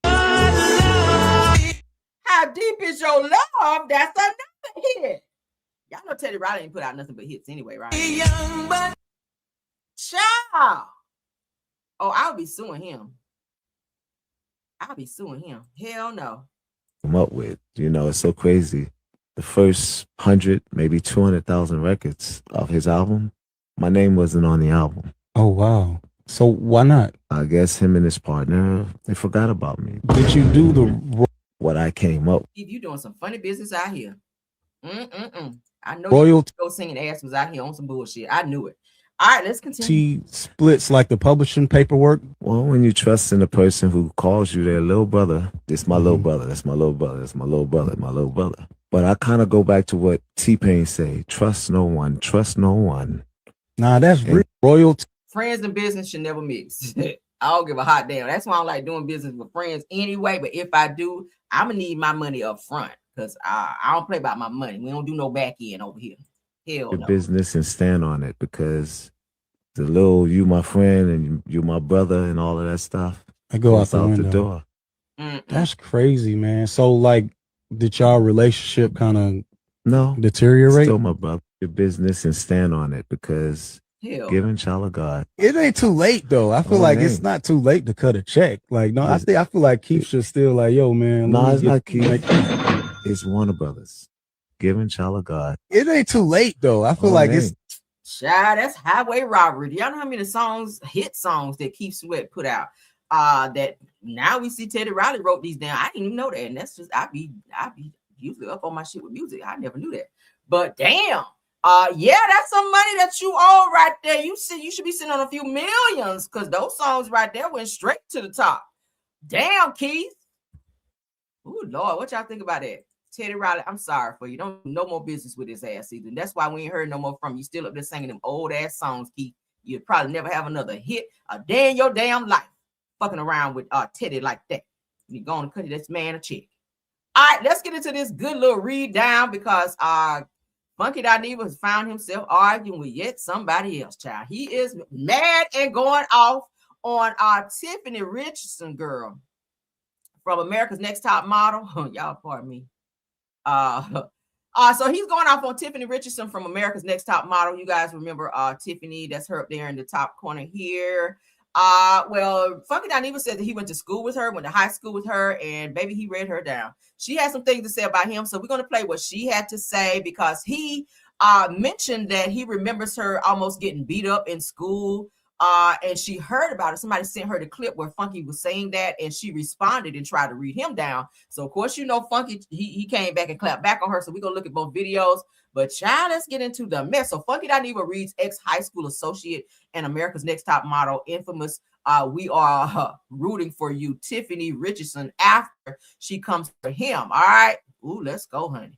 How Deep Is Your Love? That's another hit. Y'all know Teddy Riley ain't put out nothing but hits anyway, right? Child. Oh, I'll be suing him. Hell no. Come up with, it's so crazy. The first 100, maybe 200,000 records of his album, my name wasn't on the album. Oh, wow. So why not? I guess him and his partner, they forgot about me. Did you do what I came up? If you doing some funny business out here. I know royalty go singing ass was out here on some bullshit. I knew it. All right, let's continue. She splits like the publishing paperwork. Well, when you trust in the person who calls you their little brother, this my little brother, that's my little brother, that's my little brother, my little brother. But I kind of go back to what T-Pain say, trust no one, trust no one. Nah, that's royalty. Friends and business should never mix. I don't give a hot damn. That's why I don't like doing business with friends anyway. But if I do, I'm going to need my money up front because I don't play about my money. We don't do no back end over here. Hell Your no. business and stand on it the little you my friend and you my brother and all of that stuff. I go out the the window. door. That's crazy, man. So like, did y'all relationship kind of deteriorate? Still my brother. Your business and stand on it because giving child of God. It ain't too late though. I feel like it's not too late to cut a check. Like no, I feel like Keith should still like, yo, man. No, it's not Keith. It's Warner Brothers. Giving child of God. It ain't too late though. I feel like it's child, that's highway robbery. Do y'all know how many hit songs that Keith Sweat put out? That now we see Teddy Riley wrote these down. I didn't even know that, and that's just I be usually up on my shit with music. I never knew that, but damn, yeah, that's some money that you owe right there. You should be sitting on a few millions because those songs right there went straight to the top. Damn, Keith. Oh Lord, what y'all think about that? Teddy Riley, I'm sorry for you. Don't no more business with his ass either. That's why we ain't heard no more from you. Still up there singing them old ass songs, Keith. You'll probably never have another hit a day in your damn life. Fucking around with Teddy like that. You're going to cut this man a check. All right, let's get into this good little read down because Funky Dineva has found himself arguing with yet somebody else, child. He is mad and going off on Tiffany Richardson, girl, from America's Next Top Model. Y'all pardon me. So he's going off on Tiffany Richardson from America's Next Top Model. You guys remember Tiffany, that's her up there in the top corner here. Well, Funky Dineva said that he went to school with her, went to high school with her, and baby, he read her down. She had some things to say about him, so we're going to play what she had to say because he mentioned that he remembers her almost getting beat up in school. And she heard about it. Somebody sent her the clip where Funky was saying that, and she responded and tried to read him down. So of course, you know, Funky, he came back and clapped back on her. So we're gonna look at both videos. But child, let's get into the mess. So Funky Dineva reads ex-high school associate and America's Next Top Model, infamous. We are rooting for you, Tiffany Richardson, after she comes for him. All right. Ooh, let's go, honey.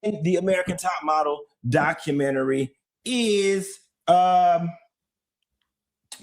The American Top Model documentary is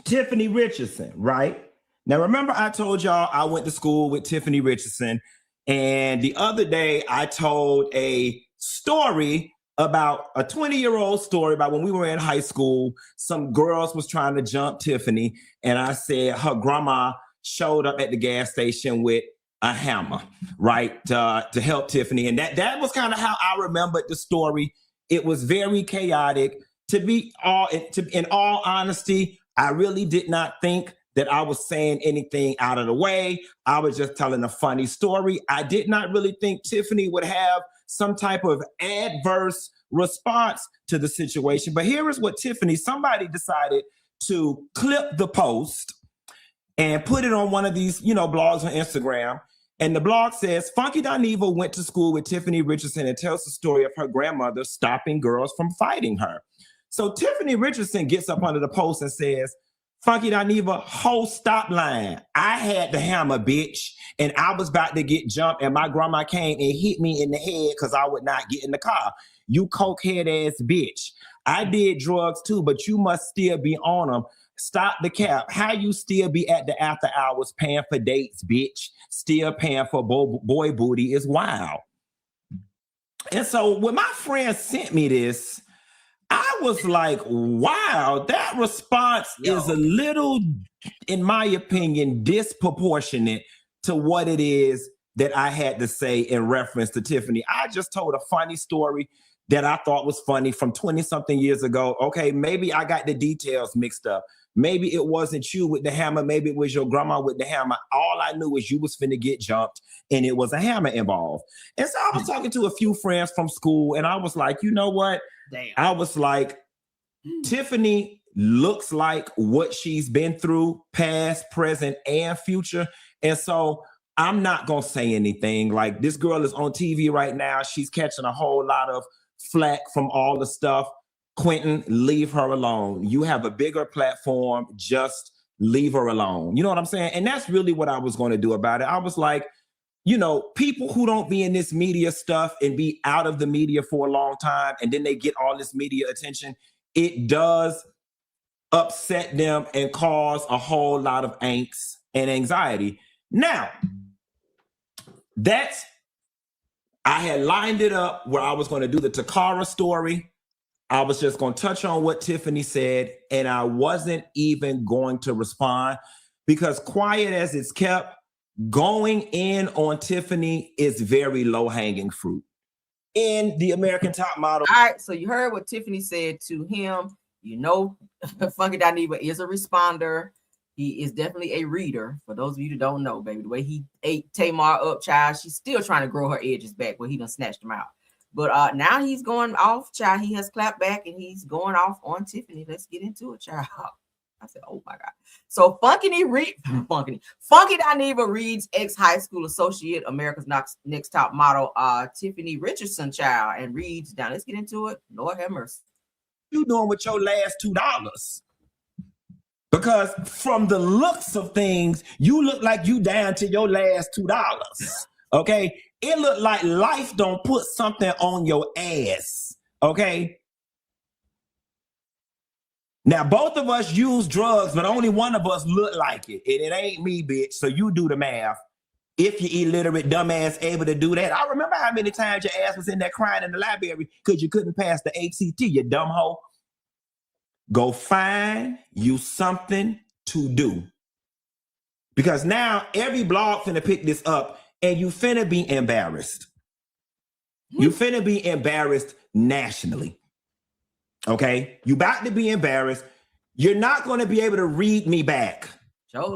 Tiffany Richardson, right? Now, remember I told y'all I went to school with Tiffany Richardson, and the other day I told a story about a 20-year-old story about when we were in high school. Some girls was trying to jump Tiffany, and I said her grandma showed up at the gas station with a hammer, right, to help Tiffany. And that was kind of how I remembered the story. It was very chaotic. In all honesty, I really did not think that I was saying anything out of the way. I was just telling a funny story. I did not really think Tiffany would have some type of adverse response to the situation. But here is what somebody decided to clip the post and put it on one of these, blogs on Instagram. And the blog says, Funky Dineva went to school with Tiffany Richardson and tells the story of her grandmother stopping girls from fighting her. So Tiffany Richardson gets up under the post and says, Funky Dineva, whole stop line. I had the hammer, bitch, and I was about to get jumped, and my grandma came and hit me in the head because I would not get in the car. You cokehead ass bitch. I did drugs too, but you must still be on them. Stop the cap. How you still be at the after hours paying for dates, bitch? Still paying for boy booty is wild. And so when my friend sent me this, I was like, wow, that response is a little, in my opinion, disproportionate to what it is that I had to say in reference to Tiffany. I just told a funny story that I thought was funny from 20-something years ago. Okay, maybe I got the details mixed up. Maybe it wasn't you with the hammer. Maybe it was your grandma with the hammer. All I knew is you was finna get jumped and it was a hammer involved. And so I was talking to a few friends from school and I was like, you know what? Damn. I was like, Tiffany looks like what she's been through, past, present, and future. And so I'm not going to say anything. Like, this girl is on TV right now. She's catching a whole lot of flack from all the stuff. Quentin, leave her alone. You have a bigger platform. Just leave her alone. You know what I'm saying? And that's really what I was going to do about it. I was like, you know, people who don't be in this media stuff and be out of the media for a long time, and then they get all this media attention, it does upset them and cause a whole lot of angst and anxiety. Now, I had lined it up where I was going to do the Takara story. I was just going to touch on what Tiffany said, and I wasn't even going to respond because quiet as it's kept, going in on Tiffany is very low-hanging fruit. In the American Top Model. All right, so you heard what Tiffany said to him. You know, Funky Dineva is a responder. He is definitely a reader. For those of you that don't know, baby, the way he ate Tamar up, child, she's still trying to grow her edges back, but he done snatched them out. But now he's going off, child. He has clapped back and he's going off on Tiffany. Let's get into it, child. I said, oh my God. So Funky Dineva reads ex-high school associate, America's Next Top Model, Tiffany Richardson, child, and reads down. Let's get into it. Lord have mercy. You doing with your last $2? Because from the looks of things, you look like you down to your last $2. Okay? It look like life don't put something on your ass. Okay? Now, both of us use drugs, but only one of us look like it. And it ain't me, bitch. So you do the math. If you illiterate dumbass able to do that. I remember how many times your ass was in there crying in the library because you couldn't pass the ACT, you dumb hoe. Go find you something to do. Because now every blog finna pick this up and you finna be embarrassed. You finna be embarrassed nationally. Okay? You about to be embarrassed. You're not going to be able to read me back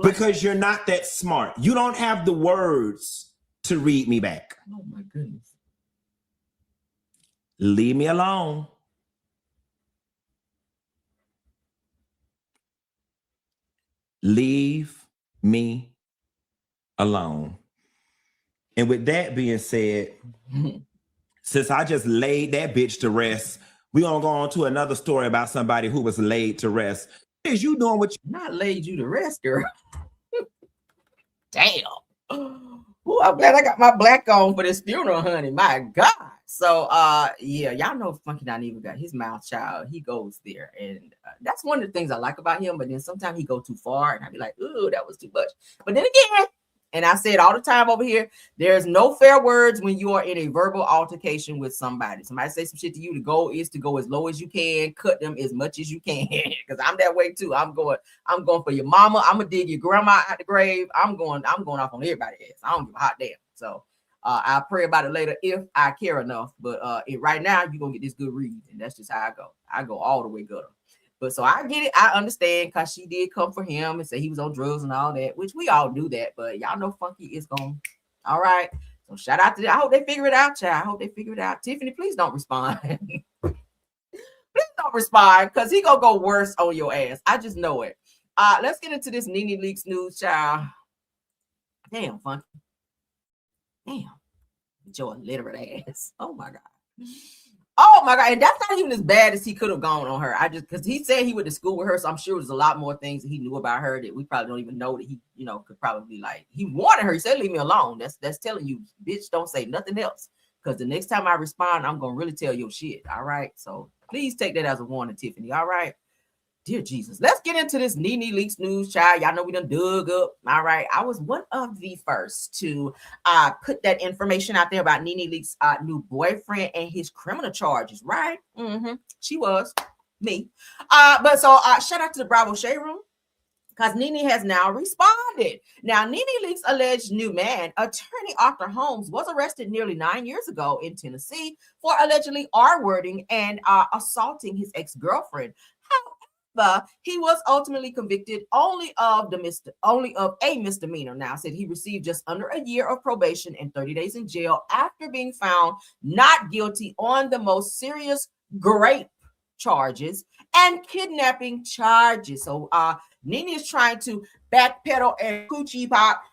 because you're not that smart. You don't have the words to read me back. Oh my goodness. Leave me alone. Leave me alone. And with that being said, since I just laid that bitch to rest, we're going to go on to another story about somebody who was laid to rest. Is you doing what you... Not laid you to rest, girl. Damn. Ooh, I'm glad I got my black on for this funeral, honey. My God. So, yeah, y'all know Funky Dineva got his mouth, child. He goes there. And that's one of the things I like about him. But then sometimes he go too far. And I be like, ooh, that was too much. But then again, and I say it all the time over here, there's no fair words when you are in a verbal altercation with somebody. Somebody say some shit to you, the goal is to go as low as you can, cut them as much as you can. Because I'm that way too. I'm going for your mama. I'm gonna dig your grandma out the grave. I'm going off on everybody's ass. I don't give a hot damn. So I'll pray about it later if I care enough. But right now, you're gonna get this good read. And that's just how I go. I go all the way gutter. But so I get it. I understand because she did come for him and say he was on drugs and all that, which we all do that. But y'all know Funky is going. All right. So shout out to them. I hope they figure it out, child. I hope they figure it out. Tiffany, please don't respond. Please don't respond because he going to go worse on your ass. I just know it. Let's get into this Nene Leaks news, child. Damn, Funky. Damn. With your illiterate ass. Oh, my God. Oh my God. And that's not even as bad as he could have gone on her. Because he said he went to school with her. So I'm sure there's a lot more things that he knew about her that we probably don't even know that he, could probably he wanted her. He said, leave me alone. That's telling you, bitch, don't say nothing else. Because the next time I respond, I'm going to really tell your shit. All right. So please take that as a warning, Tiffany. All right. Dear Jesus, let's get into this Nene Leaks news, child. Y'all know we done dug up. All right. I was one of the first to put that information out there about Nene Leaks' new boyfriend and his criminal charges, right? She was me. But so shout out to the Bravo Shade Room because Nene has now responded. Now, Nene Leaks' alleged new man, attorney Arthur Holmes, was arrested nearly 9 years ago in Tennessee for allegedly R-wording and assaulting his ex-girlfriend. He was ultimately convicted only of a misdemeanor. Now, said he received just under a year of probation and 30 days in jail after being found not guilty on the most serious rape charges and kidnapping charges. So Nene is trying to backpedal and coochie pop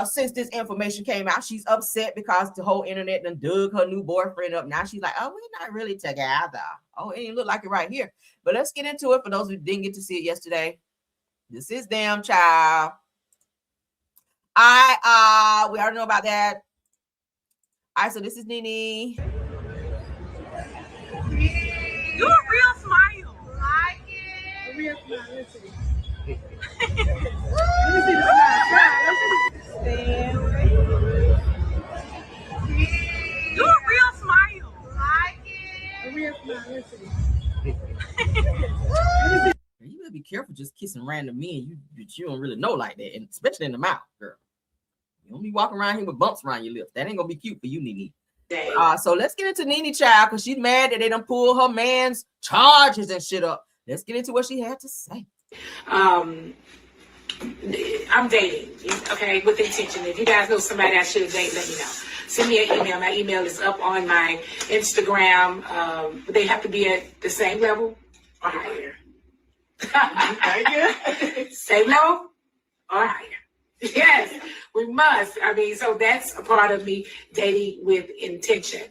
since this information came out, she's upset because the whole internet done dug her new boyfriend up. Now she's like, oh, we're not really together. Oh, it didn't look like it right here. But let's get into it for those who didn't get to see it yesterday. This is them, child. We already know about that. All right, so this is Nene. Do a real smile. Like it. A real smile. Let's see. Let me see the smile. Do a real smile. Like it. A real smile. Let's see. You better be careful just kissing random men you don't really know like that, and especially in the mouth, girl. You don't be walking around here with bumps around your lips. That ain't gonna be cute for you, Nene. So let's get into Nene, child, because she's mad that they done pull her man's charges and shit up. Let's get into what she had to say. I'm dating, okay, with intention. If you guys know somebody I should date, let me know. Send me an email. My email is up on my Instagram. They have to be at the same level or higher. Same level or higher. Yes, we must. I mean, so that's a part of me dating with intention.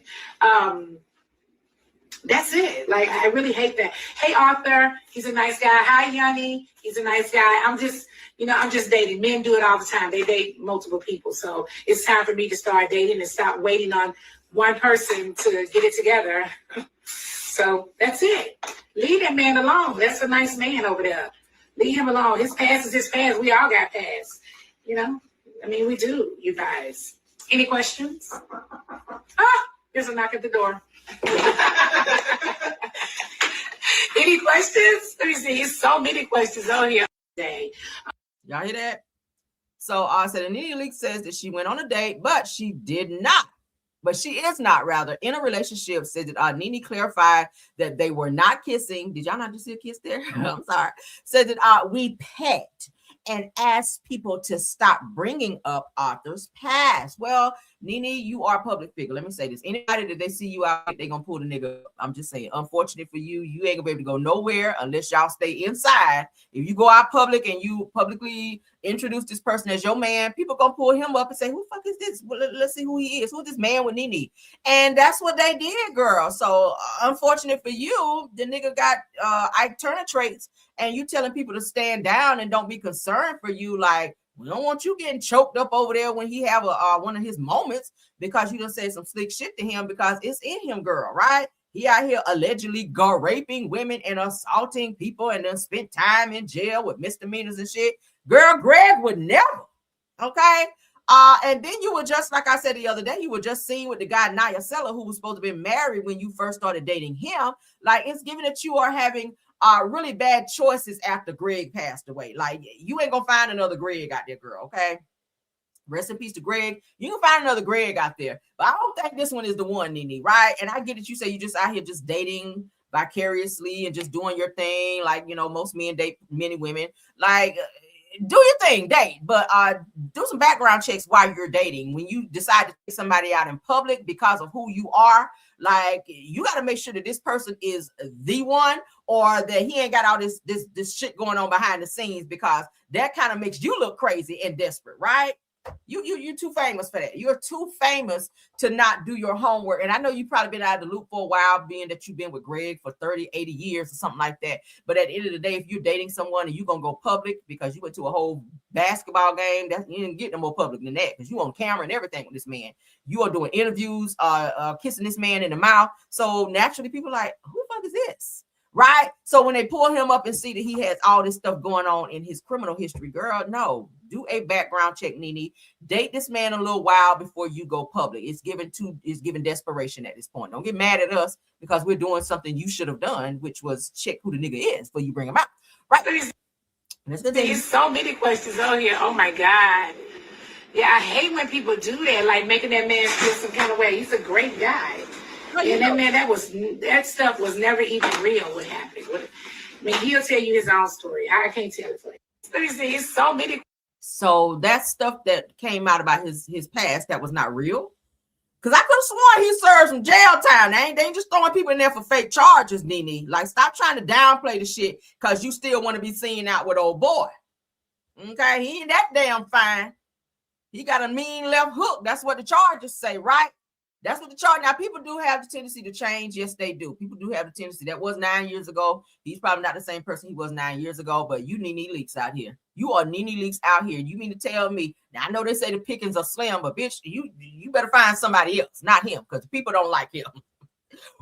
That's it. Like, I really hate that. Hey, Arthur, he's a nice guy. Hi, Yanni, he's a nice guy. I'm just dating. Men do it all the time. They date multiple people. So it's time for me to start dating and stop waiting on one person to get it together. So that's it. Leave that man alone. That's a nice man over there. Leave him alone. His past is his past. We all got past. You know? I mean, we do, you guys. Any questions? There's a knock at the door. Any questions? Let me see. So many questions on here today. Y'all hear that? So the Nene Leak says that she went on a date, but she is not in a relationship. Said that Nene clarified that they were not kissing. Did y'all not just see a kiss there? I'm sorry. Said that we pecked and asked people to stop bringing up Arthur's past. Well, Nene, you are a public figure. Let me say this. Anybody that they see you out, they gonna pull the nigga up. I'm just saying, unfortunate for you, you ain't gonna be able to go nowhere unless y'all stay inside. If you go out public and you publicly introduce this person as your man, people gonna pull him up and say, who the fuck is this? Well, let's see who he is. Who's this man with Nene? And that's what they did, girl. So unfortunate for you, the nigga got Ike Turner traits, and you telling people to stand down and don't be concerned for you. Like, we don't want you getting choked up over there when he have one of his moments because you done said some slick shit to him, because it's in him, girl, right? He out here allegedly raping women and assaulting people and then spent time in jail with misdemeanors and shit. Girl, Greg would never. Okay. And then you were just, like I said the other day, you were just seen with the guy Nia Seller, who was supposed to be married when you first started dating him. Like, it's given that you are having really bad choices after Greg passed away. Like, you ain't gonna find another Greg out there, girl. Okay. Rest in peace to Greg. You can find another Greg out there, but I don't think this one is the one, Nene, right? And I get it. You say you just out here just dating vicariously and just doing your thing. Like, you know, most men date many women. Like, do your thing, date, but do some background checks while you're dating. When you decide to take somebody out in public because of who you are, like, you got to make sure that this person is the one, or that he ain't got all this shit going on behind the scenes, because that kind of makes you look crazy and desperate, right? You're too famous for that. You're too famous to not do your homework. And I know you've probably been out of the loop for a while, being that you've been with Greg for 30, 80 years or something like that. But at the end of the day, if you're dating someone and you're going to go public because you went to a whole basketball game, you didn't get no more public than that, because you on camera and everything with this man. You are doing interviews, kissing this man in the mouth. So naturally people are like, who the fuck is this? Right? So when they pull him up and see that he has all this stuff going on in his criminal history, girl, no, do a background check, Nene. Date this man a little while before you go public. It's given desperation at this point. Don't get mad at us because we're doing something you should have done, which was check who the nigga is before you bring him out. Right? There's so many questions on here. Oh my God. Yeah, I hate when people do that, like making that man feel some kind of way. He's a great guy. And that man, that stuff was never even real. What happened? I mean, he'll tell you his own story. I can't tell it for you. Let me see. It's so many. So that stuff that came out about his past that was not real. Because I could have sworn he served some jail time. They ain't just throwing people in there for fake charges, Nene. Like, stop trying to downplay the shit because you still want to be seen out with old boy. Okay, he ain't that damn fine. He got a mean left hook. That's what the charges say, right? That's what the charge. Now, people do have the tendency to change. Yes, they do. People do have the tendency. That was 9 years ago. He's probably not the same person he was 9 years ago, but you Nene Leakes out here. You are Nene Leakes out here. You mean to tell me? Now, I know they say the pickings are slim, but bitch, you better find somebody else, not him, because people don't like him.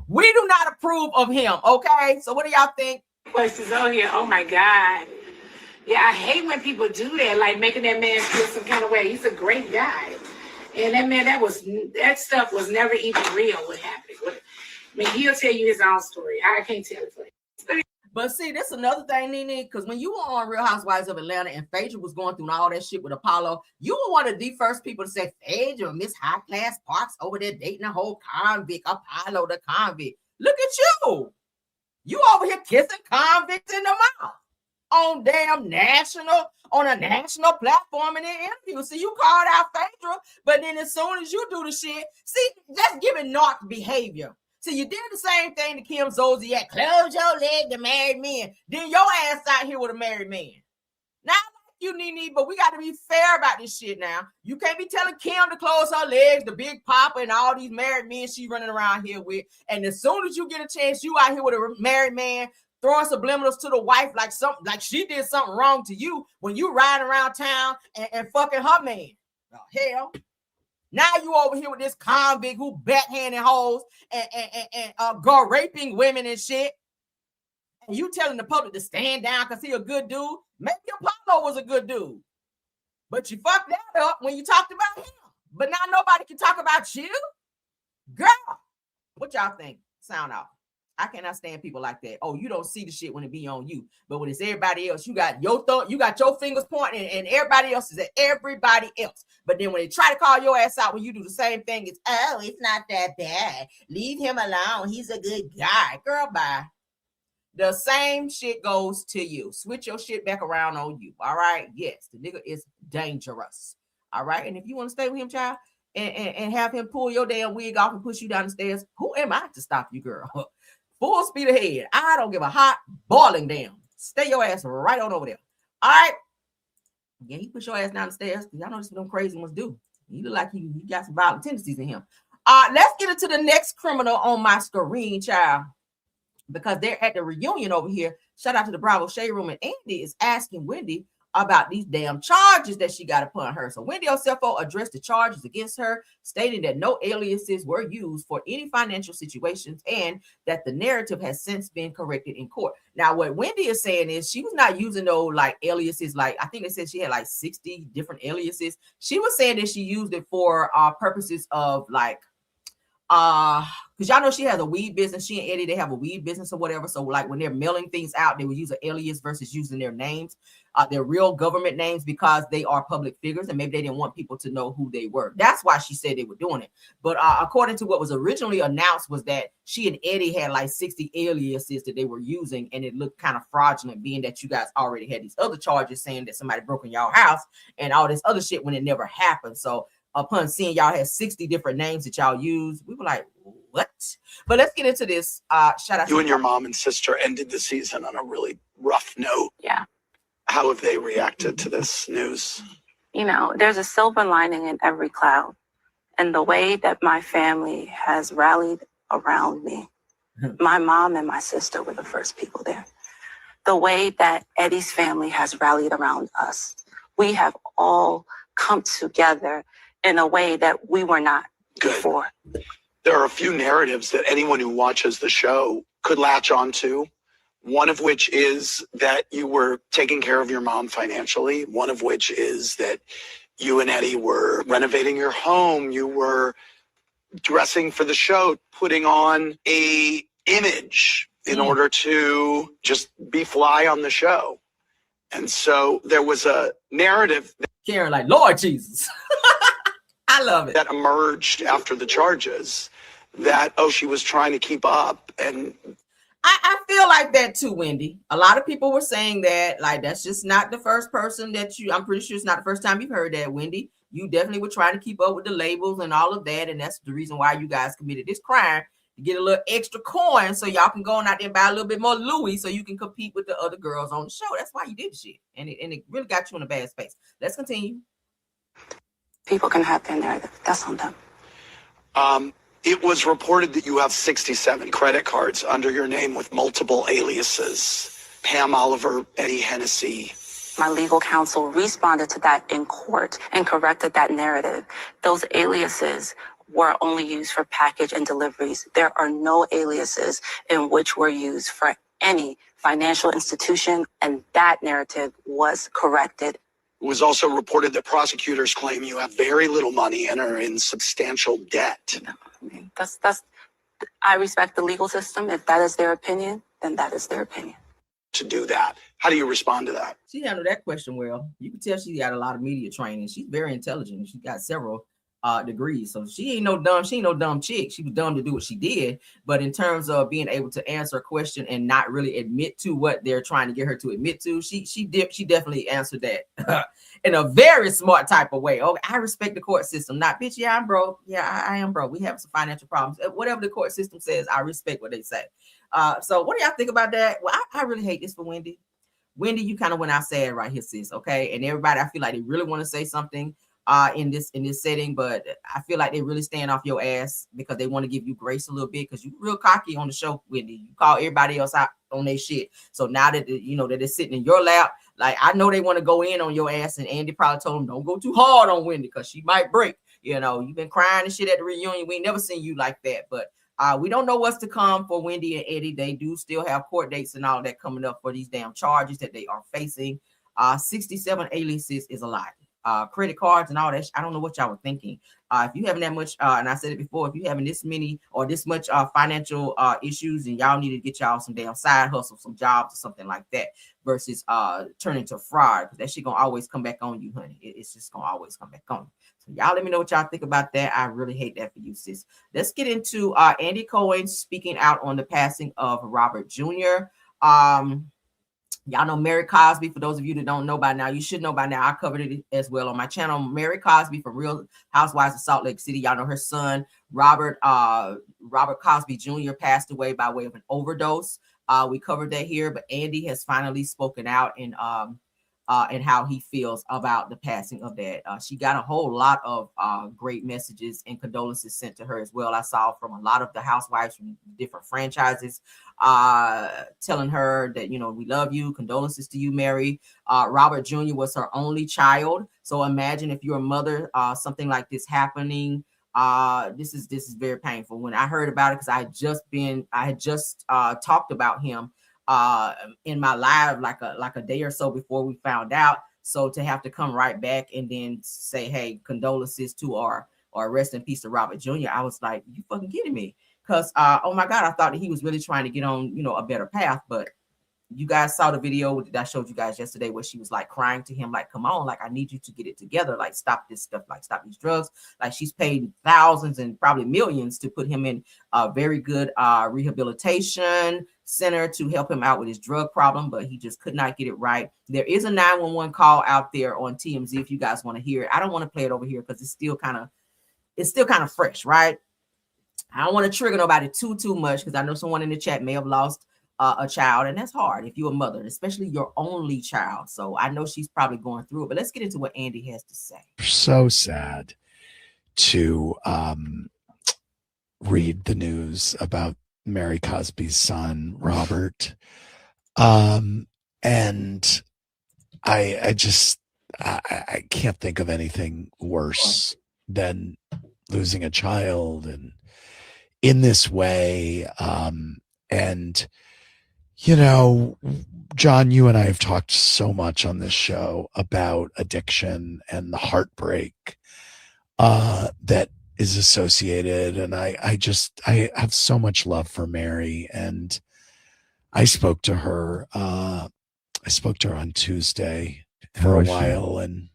We do not approve of him, okay? So what do y'all think? Questions on here. Oh, my God. Yeah, I hate when people do that, like making that man feel some kind of way. He's a great guy. And that man, that stuff was never even real. What happened? I mean, he'll tell you his own story. I can't tell it for you. But see, that's another thing, Nene, because when you were on Real Housewives of Atlanta and Phaedra was going through all that shit with Apollo, you were one of the first people to say Phaedra, Miss High Class Parks over there dating a whole convict, Apollo the convict. Look at you. You over here kissing convicts in the mouth on a national platform in an interview. See, you called out Phaedra, but then as soon as you do the shit, see, that's giving narc behavior. See, you did the same thing to Kim Zolciak. Close your leg to married men. Then your ass out here with a married man. Now, I like you, Nene, but we got to be fair about this shit now. You can't be telling Kim to close her legs, the Big Papa, and all these married men she running around here with. And as soon as you get a chance, you out here with a married man, throwing subliminals to the wife like she did something wrong to you when you riding around town and fucking her man. Oh, hell. Now you over here with this convict who backhanding hoes and go raping women and shit. And you telling the public to stand down because he a good dude. Maybe Apollo was a good dude. But you fucked that up when you talked about him. But now nobody can talk about you. Girl, what y'all think? Sound off. I cannot stand people like that. Oh, you don't see the shit when it be on you, but when it's everybody else, you got your fingers pointing, and everybody else is at everybody else. But then when they try to call your ass out, when you do the same thing, it's it's not that bad. Leave him alone. He's a good guy. Girl, bye. The same shit goes to you. Switch your shit back around on you. All right. Yes, the nigga is dangerous. All right. And if you want to stay with him, child, and have him pull your damn wig off and push you down the stairs, who am I to stop you, girl? Full speed ahead. I don't give a hot boiling damn. Stay your ass right on over there. All right. Yeah, you push your ass down the stairs. Y'all know this what them crazy ones do. You look like you got some violent tendencies in him. Let's get into the next criminal on my screen, child. Because they're at the reunion over here. Shout out to the Bravo Shade Room. And Andy is asking Wendy about these damn charges that she got upon her. So Wendy Osefo addressed the charges against her, stating that no aliases were used for any financial situations and that the narrative has since been corrected in court. Now, what Wendy is saying is she was not using no like aliases. Like I think they said she had like 60 different aliases. She was saying that she used it for purposes of like because y'all know she has a weed business. She and Eddie, they have a weed business or whatever. So like when they're mailing things out, they would use an alias versus using their names, their real government names, because they are public figures and maybe they didn't want people to know who they were. That's why she said they were doing it. But according to what was originally announced was that she and Eddie had like 60 aliases that they were using, and it looked kind of fraudulent, being that you guys already had these other charges saying that somebody broke in y'all house and all this other shit when it never happened. So upon seeing y'all had 60 different names that y'all use, we were like, what? But let's get into this. Shout out you and your mom and sister ended the season on a really rough note. Yeah. How have they reacted to this news? You know, there's a silver lining in every cloud. And the way that my family has rallied around me, my mom and my sister were the first people there. The way that Eddie's family has rallied around us, we have all come together in a way that we were not before. There are a few narratives that anyone who watches the show could latch onto. One of which is that you were taking care of your mom financially. One of which is that you and Eddie were renovating your home. You were dressing for the show, putting on a image in order to just be fly on the show. And so there was a narrative. Karen, like, Lord Jesus. I love it. That emerged after the charges that, oh, she was trying to keep up. And I feel like that too, Wendy. A lot of people were saying that, like, that's just not the first person that I'm pretty sure it's not the first time you've heard that, Wendy. You definitely were trying to keep up with the labels and all of that. And that's the reason why you guys committed this crime, to get a little extra coin so y'all can go on out there and buy a little bit more Louis so you can compete with the other girls on the show. That's why you did shit. And it really got you in a bad space. Let's continue. People can have their narrative. That's on them. It was reported that you have 67 credit cards under your name with multiple aliases. Pam Oliver, Eddie Hennessy. My legal counsel responded to that in court and corrected that narrative. Those aliases were only used for package and deliveries. There are no aliases in which were used for any financial institution, and that narrative was corrected. It was also reported that prosecutors claim you have very little money and are in substantial debt. I respect the legal system. If that is their opinion, then that is their opinion. To do that, how do you respond to that? She handled that question well. You can tell she got a lot of media training. She's very intelligent. She got several degrees, so she ain't no dumb chick. She was dumb to do what she did, but in terms of being able to answer a question and not really admit to what they're trying to get her to admit to, she definitely answered that in a very smart type of way. Oh, I respect the court system. Not, bitch, yeah, I'm broke. Yeah, I am broke. We have some financial problems. Whatever the court system says, I respect what they say. So what do y'all think about that? Well, I really hate this for Wendy. Wendy, you kind of went out sad right here, sis. Okay, and everybody, I feel like they really want to say something in this setting, but I feel like they really stand off your ass because they want to give you grace a little bit because you real cocky on the show, Wendy. You call everybody else out on their shit. So now that you know that it's sitting in your lap, like I know they want to go in on your ass, and Andy probably told them don't go too hard on Wendy because she might break. You know, you've been crying and shit at the reunion. We ain't never seen you like that, but we don't know what's to come for Wendy and Eddie. They do still have court dates and all that coming up for these damn charges that they are facing. 67 aliases is a lot. Credit cards and all that. I don't know what y'all were thinking. If you having that much, and I said it before, if you having this many or this much financial issues, and y'all need to get y'all some damn side hustle, some jobs or something like that, versus turning to fraud, because that shit gonna always come back on you, honey. It's just gonna always come back on you. So y'all let me know what y'all think about that. I really hate that for you, sis. Let's get into Andy Cohen speaking out on the passing of Robert Jr. Y'all know Mary Cosby. For those of you that don't know by now, you should know by now. I covered it as well on my channel. Mary Cosby from Real Housewives of Salt Lake City. Y'all know her son, Robert Cosby Jr. passed away by way of an overdose. We covered that here, but Andy has finally spoken out and how he feels about the passing of that. She got a whole lot of great messages and condolences sent to her as well. I saw from a lot of the housewives from different franchises telling her that, you know, we love you. Condolences to you, Mary. Robert Jr. was her only child. So imagine if you're a mother, something like this happening. This is very painful. When I heard about it, because I had just talked about him in my live like a day or so before we found out. So to have to come right back and then say, hey, condolences to or rest in peace to Robert Jr., I was like, you fucking kidding me? Because oh my God, I thought that he was really trying to get on, you know, a better path. But you guys saw the video that I showed you guys yesterday where she was like crying to him, like, come on, like, I need you to get it together, like, stop this stuff, like, stop these drugs. Like, she's paid thousands and probably millions to put him in a very good rehabilitation center to help him out with his drug problem, but he just could not get it right. There is a 911 call out there on TMZ if you guys want to hear it. I don't want to play it over here because it's still kind of fresh, right? I don't want to trigger nobody too much because I know someone in the chat may have lost a child, and that's hard if you're a mother, especially your only child. So I know she's probably going through it, but let's get into what Andy has to say. So sad to read the news about Mary Cosby's son, Robert. And I can't think of anything worse than losing a child and in this way. And, you know, John, you and I have talked so much on this show about addiction and the heartbreak that is associated. And I have so much love for Mary, and I spoke to her on Tuesday for a while. And,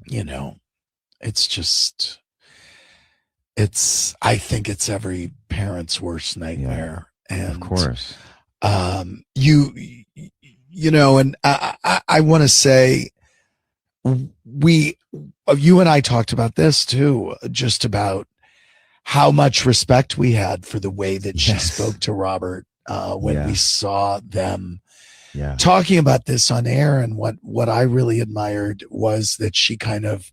you know, I think it's every parent's worst nightmare. Yeah, and of course, you know, and I want to say you and I talked about this too, just about how much respect we had for the way that she spoke to Robert when we saw them talking about this on air. And what I really admired was that she kind of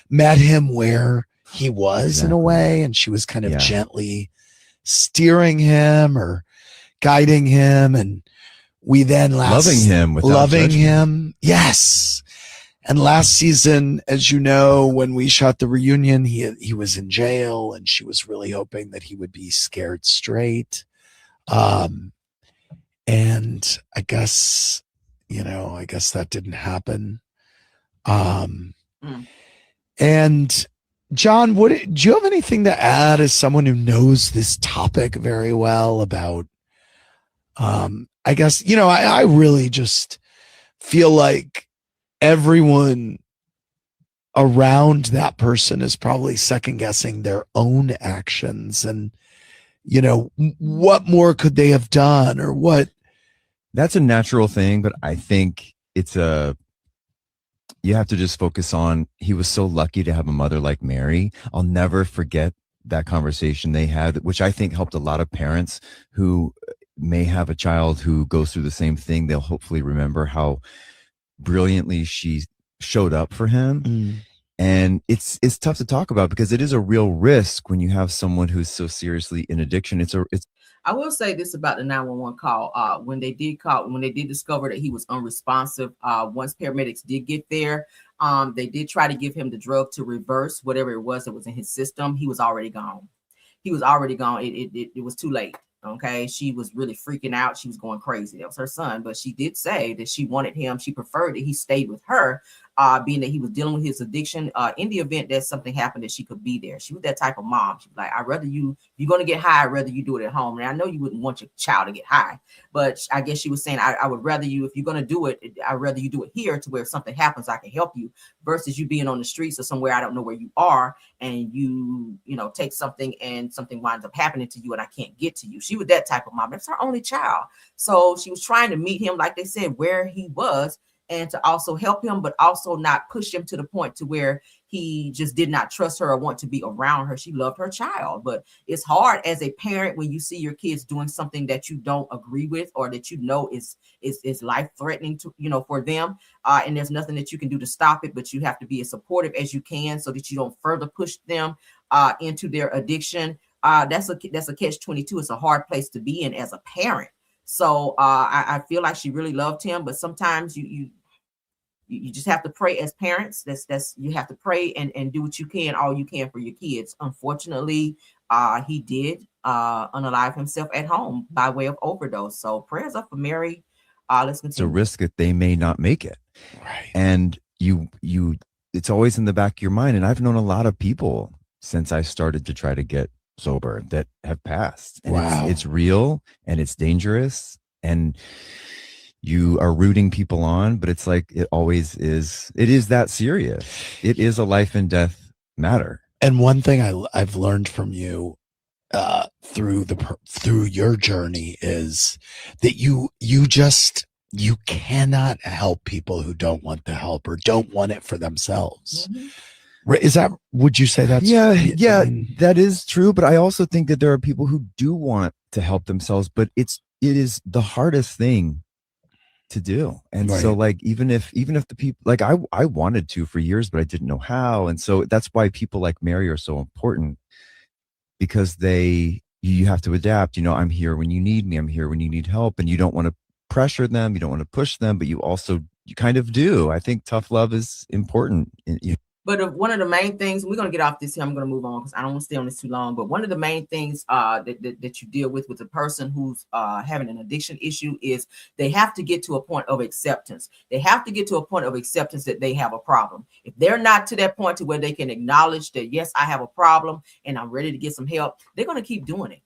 met him where he was in a way, and she was kind of gently steering him or guiding him, and we then loving him without loving judgment. him. Yes. And last season, as you know, when we shot the reunion, he was in jail, and she was really hoping that he would be scared straight. And I guess that didn't happen. And John, do you have anything to add as someone who knows this topic very well about, I guess, I really just feel like everyone around that person is probably second guessing their own actions, and, what more could they have done, or what? That's a natural thing, but I think you have to just focus on, he was so lucky to have a mother like Mary. I'll never forget that conversation they had, which I think helped a lot of parents who may have a child who goes through the same thing. They'll hopefully remember how brilliantly she showed up for him. And it's tough to talk about because it is a real risk when you have someone who's so seriously in addiction. I will say this about the 911 call. When they did discover that he was unresponsive, once paramedics did get there, they did try to give him the drug to reverse whatever it was that was in his system. He was already gone. It was too late. Okay. She was really freaking out. She was going crazy. That was her son, but she did say that she wanted him. She preferred that he stayed with her, being that he was dealing with his addiction. In the event that something happened, that she could be there. She was that type of mom. She was like, if you're going to get high, I'd rather you do it at home. And I know you wouldn't want your child to get high, but I guess she was saying, I would rather you, if you're going to do it, I'd rather you do it here to where if something happens, I can help you, versus you being on the streets or somewhere I don't know where you are, and you take something and something winds up happening to you and I can't get to you. She was that type of mom. That's her only child. So she was trying to meet him, like they said, where he was, and to also help him, but also not push him to the point to where he just did not trust her or want to be around her. She loved her child, but it's hard as a parent when you see your kids doing something that you don't agree with, or that is life-threatening to for them, and there's nothing that you can do to stop it, but you have to be as supportive as you can so that you don't further push them into their addiction. That's a catch-22. It's a hard place to be in as a parent. So I feel like she really loved him, but sometimes you just have to pray as parents. You have to pray and do what you can, all you can for your kids. Unfortunately, he did unalive himself at home by way of overdose. So prayers up for Mary. Let's continue. It's a risk that they may not make it. Right. And it's always in the back of your mind. And I've known a lot of people since I started to try to get sober that have passed. And wow. It's real and it's dangerous, and you are rooting people on, but it's like it always is. It is that serious. It is a life and death matter. And one thing I've learned from you through your journey is that you cannot help people who don't want the help or don't want it for themselves. Mm-hmm. Would you say that's that is true, but I also think that there are people who do want to help themselves, but it is the hardest thing to do. And right. So like even if the people, like I wanted to for years, but I didn't know how. And so that's why people like Mary are so important, because you have to adapt. I'm here when you need me, I'm here when you need help, and you don't want to pressure them, you don't want to push them, but you kind of do. I think tough love is important. But one of the main things, we're going to get off this here, I'm going to move on because I don't want to stay on this too long. But one of the main things that you deal with a person who's having an addiction issue is they have to get to a point of acceptance. They have to get to a point of acceptance that they have a problem. If they're not to that point to where they can acknowledge that, yes, I have a problem and I'm ready to get some help, they're going to keep doing it.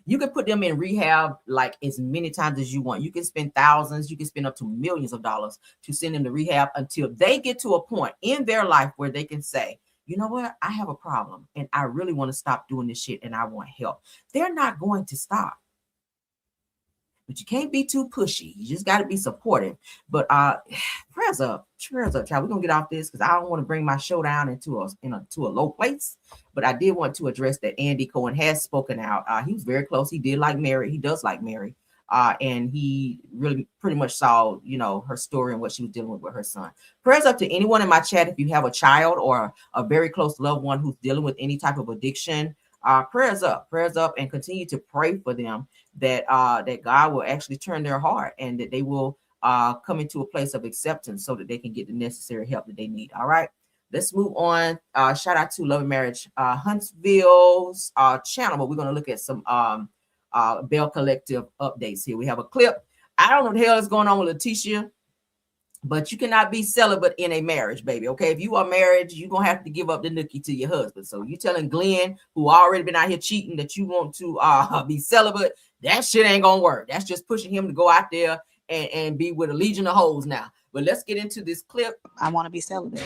You can put them in rehab like as many times as you want. You can spend thousands, you can spend up to millions of dollars to send them to rehab until they get to a point in their life where they can say, you know what, I have a problem and I really want to stop doing this shit and I want help. They're not going to stop. But you can't be too pushy. You just got to be supportive. But prayers up, child. We're gonna get off this because I don't want to bring my show down into a low place. But I did want to address that Andy Cohen has spoken out. He was very close. He did like Mary. He does like Mary. And he really pretty much saw, you know, her story and what she was dealing with her son. Prayers up to anyone in my chat if you have a child or a very close loved one who's dealing with any type of addiction. Prayers up, and continue to pray for them that that God will actually turn their heart and that they will come into a place of acceptance so that they can get the necessary help that they need. All right, let's move on. Shout out to Love and Marriage Huntsville's channel, but we're going to look at some Bell Collective updates here. We have a clip. I don't know what the hell is going on with Letitia, but you cannot be celibate in a marriage, baby. Okay, if you are married, you're gonna have to give up the nookie to your husband. So you telling Glenn, who already been out here cheating, that you want to be celibate? That shit ain't gonna work. That's just pushing him to go out there and be with a legion of hoes now. But let's get into this clip. I want to be celibate.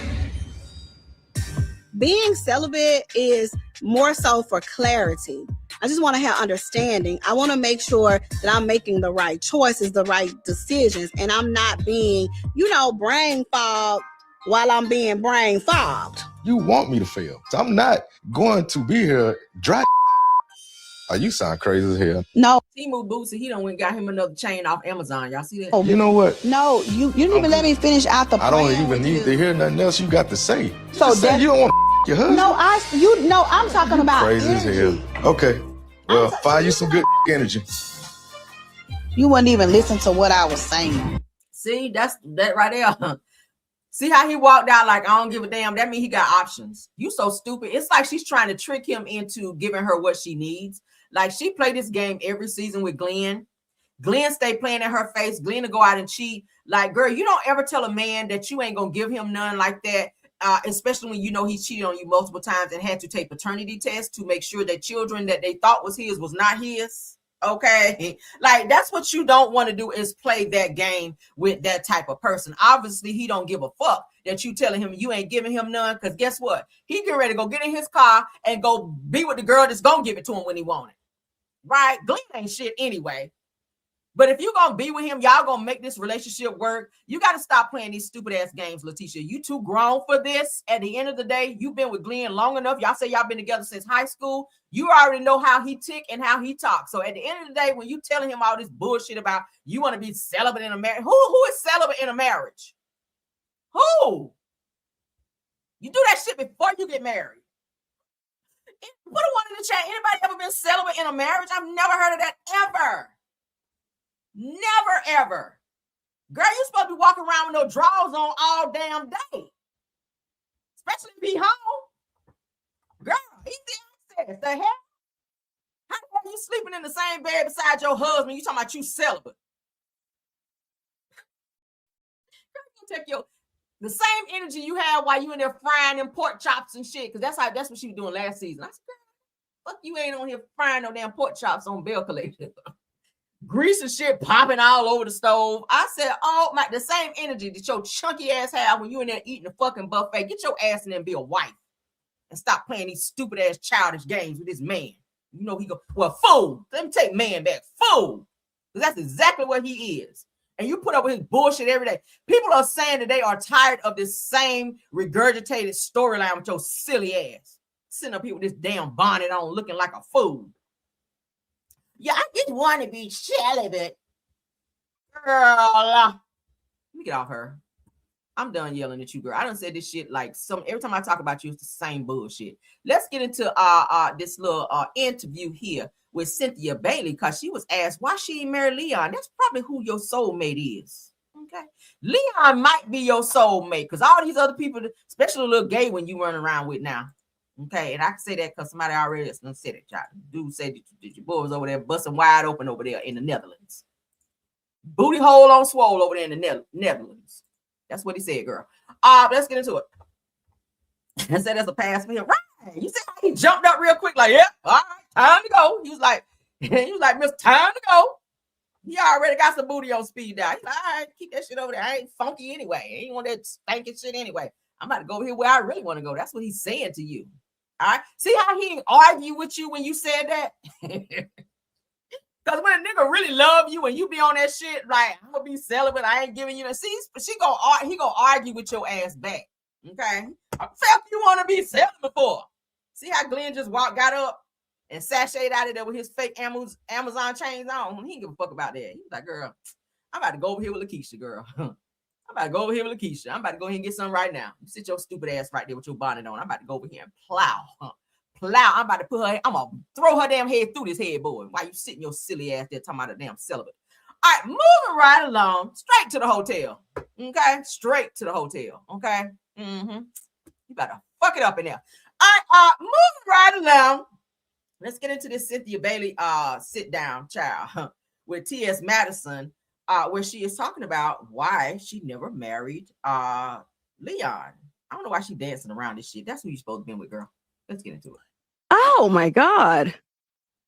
Being celibate is more so for clarity. I just want to have understanding. I want to make sure that I'm making the right choices, the right decisions, and I'm not being, you know, brain fogged while I'm being brain fogged. You want me to fail. So I'm not going to be here dry. Oh, you sound crazy as hell. No. Timu Bootsy, he done went and got him another chain off Amazon. Y'all see that? Oh, you know what? No, you didn't even let me finish out the plan. I don't even need to hear nothing else you got to say. So say you don't want to your husband. No, I'm talking about crazy energy. as hell. Okay. Well, find you some good energy. You wouldn't even listen to what I was saying. See, that's that right there. See how he walked out like, I don't give a damn. That means he got options. You so stupid. It's like she's trying to trick him into giving her what she needs. Like she played this game every season with Glenn. Glenn stay playing in her face. Glenn to go out and cheat. Like, girl, you don't ever tell a man that you ain't gonna give him none like that. Especially when you know he cheated on you multiple times and had to take paternity tests to make sure that children that they thought was his was not his. Okay, like that's what you don't want to do, is play that game with that type of person. Obviously, he don't give a fuck that you telling him you ain't giving him none, because guess what? He get ready to go get in his car and go be with the girl that's gonna give it to him when he want it. Right? Glenn ain't shit anyway. But if you're gonna be with him, y'all gonna make this relationship work. You got to stop playing these stupid ass games, Letitia. You too grown for this. At the end of the day, you've been with Glenn long enough. Y'all say y'all been together since high school. You already know how he tick and how he talks. So at the end of the day, when you telling him all this bullshit about you want to be celibate in a marriage, who is celibate in a marriage? Who? You do that shit before you get married. Put a one in the chat. Anybody ever been celibate in a marriage? I've never heard of that ever. Never ever. Girl, you supposed to be walking around with no drawers on all damn day. Especially if he home. Girl, he's the access. The hell? How the hell you sleeping in the same bed beside your husband? You talking about you celibate. Girl, you take the same energy you had while you in there frying them pork chops and shit, because that's what she was doing last season. I said, girl, fuck, you ain't on here frying no damn pork chops on Bell Collective. Grease and shit popping all over the stove. I said, oh my, the same energy that your chunky ass have when you in there eating a fucking buffet. Get your ass in there and be a wife. And stop playing these stupid ass childish games with this man. You know he go, well, fool. Let me take man back. Fool. Because that's exactly what he is. And you put up with his bullshit every day. People are saying that they are tired of this same regurgitated storyline with your silly ass. Sitting up here with this damn bonnet on looking like a fool. Yeah, I just want to be celibate. Girl. Let me get off her. I'm done yelling at you, girl. I done said this shit like every time I talk about you, it's the same bullshit. Let's get into this little interview here with Cynthia Bailey, because she was asked why she ain't marry Leon. That's probably who your soulmate is. Okay. Leon might be your soulmate, because all these other people, especially a little gay one you run around with now. Okay, and I can say that because somebody already said it, y'all. Dude said that your boy was over there busting wide open over there in the Netherlands. Booty hole on swole over there in the Netherlands. That's what he said, girl. Let's get into it. I said that's a pass for him. Right. You see how he jumped up real quick, like, yeah, all right, time to go. He was like, Miss, time to go. He already got some booty on speed dial. He's like, all right, keep that shit over there. I ain't funky anyway. I ain't want that stinking shit anyway. I'm about to go over here where I really want to go. That's what he's saying to you. All right. See how he argue with you when you said that? Because when a nigga really love you and you be on that shit, like, I'm gonna be celibate, I ain't giving you the see, he gonna argue with your ass back. Okay. What the fuck you want to be celibate for? See how Glenn just got up? and sashayed out of there with his fake Amazon chains on. He didn't give a fuck about that. He was like, girl, I'm about to go over here with Lakeisha, girl. I'm about to go over here with Lakeisha. I'm about to go ahead and get something right now. You sit your stupid ass right there with your bonnet on. I'm about to go over here and plow. Plow. I'm about to put her, I'm going to throw her damn head through this headboard while you sitting your silly ass there talking about a damn celibate. All right, moving right along, straight to the hotel. Okay, straight to the hotel. Okay, you better fuck it up in there. All right, moving right along. Let's get into this Cynthia Bailey sit down, child, with T.S. Madison, where she is talking about why she never married Leon. I don't know why she dancing around this shit. That's who you're supposed to be with, girl. Let's get into it. Oh my God.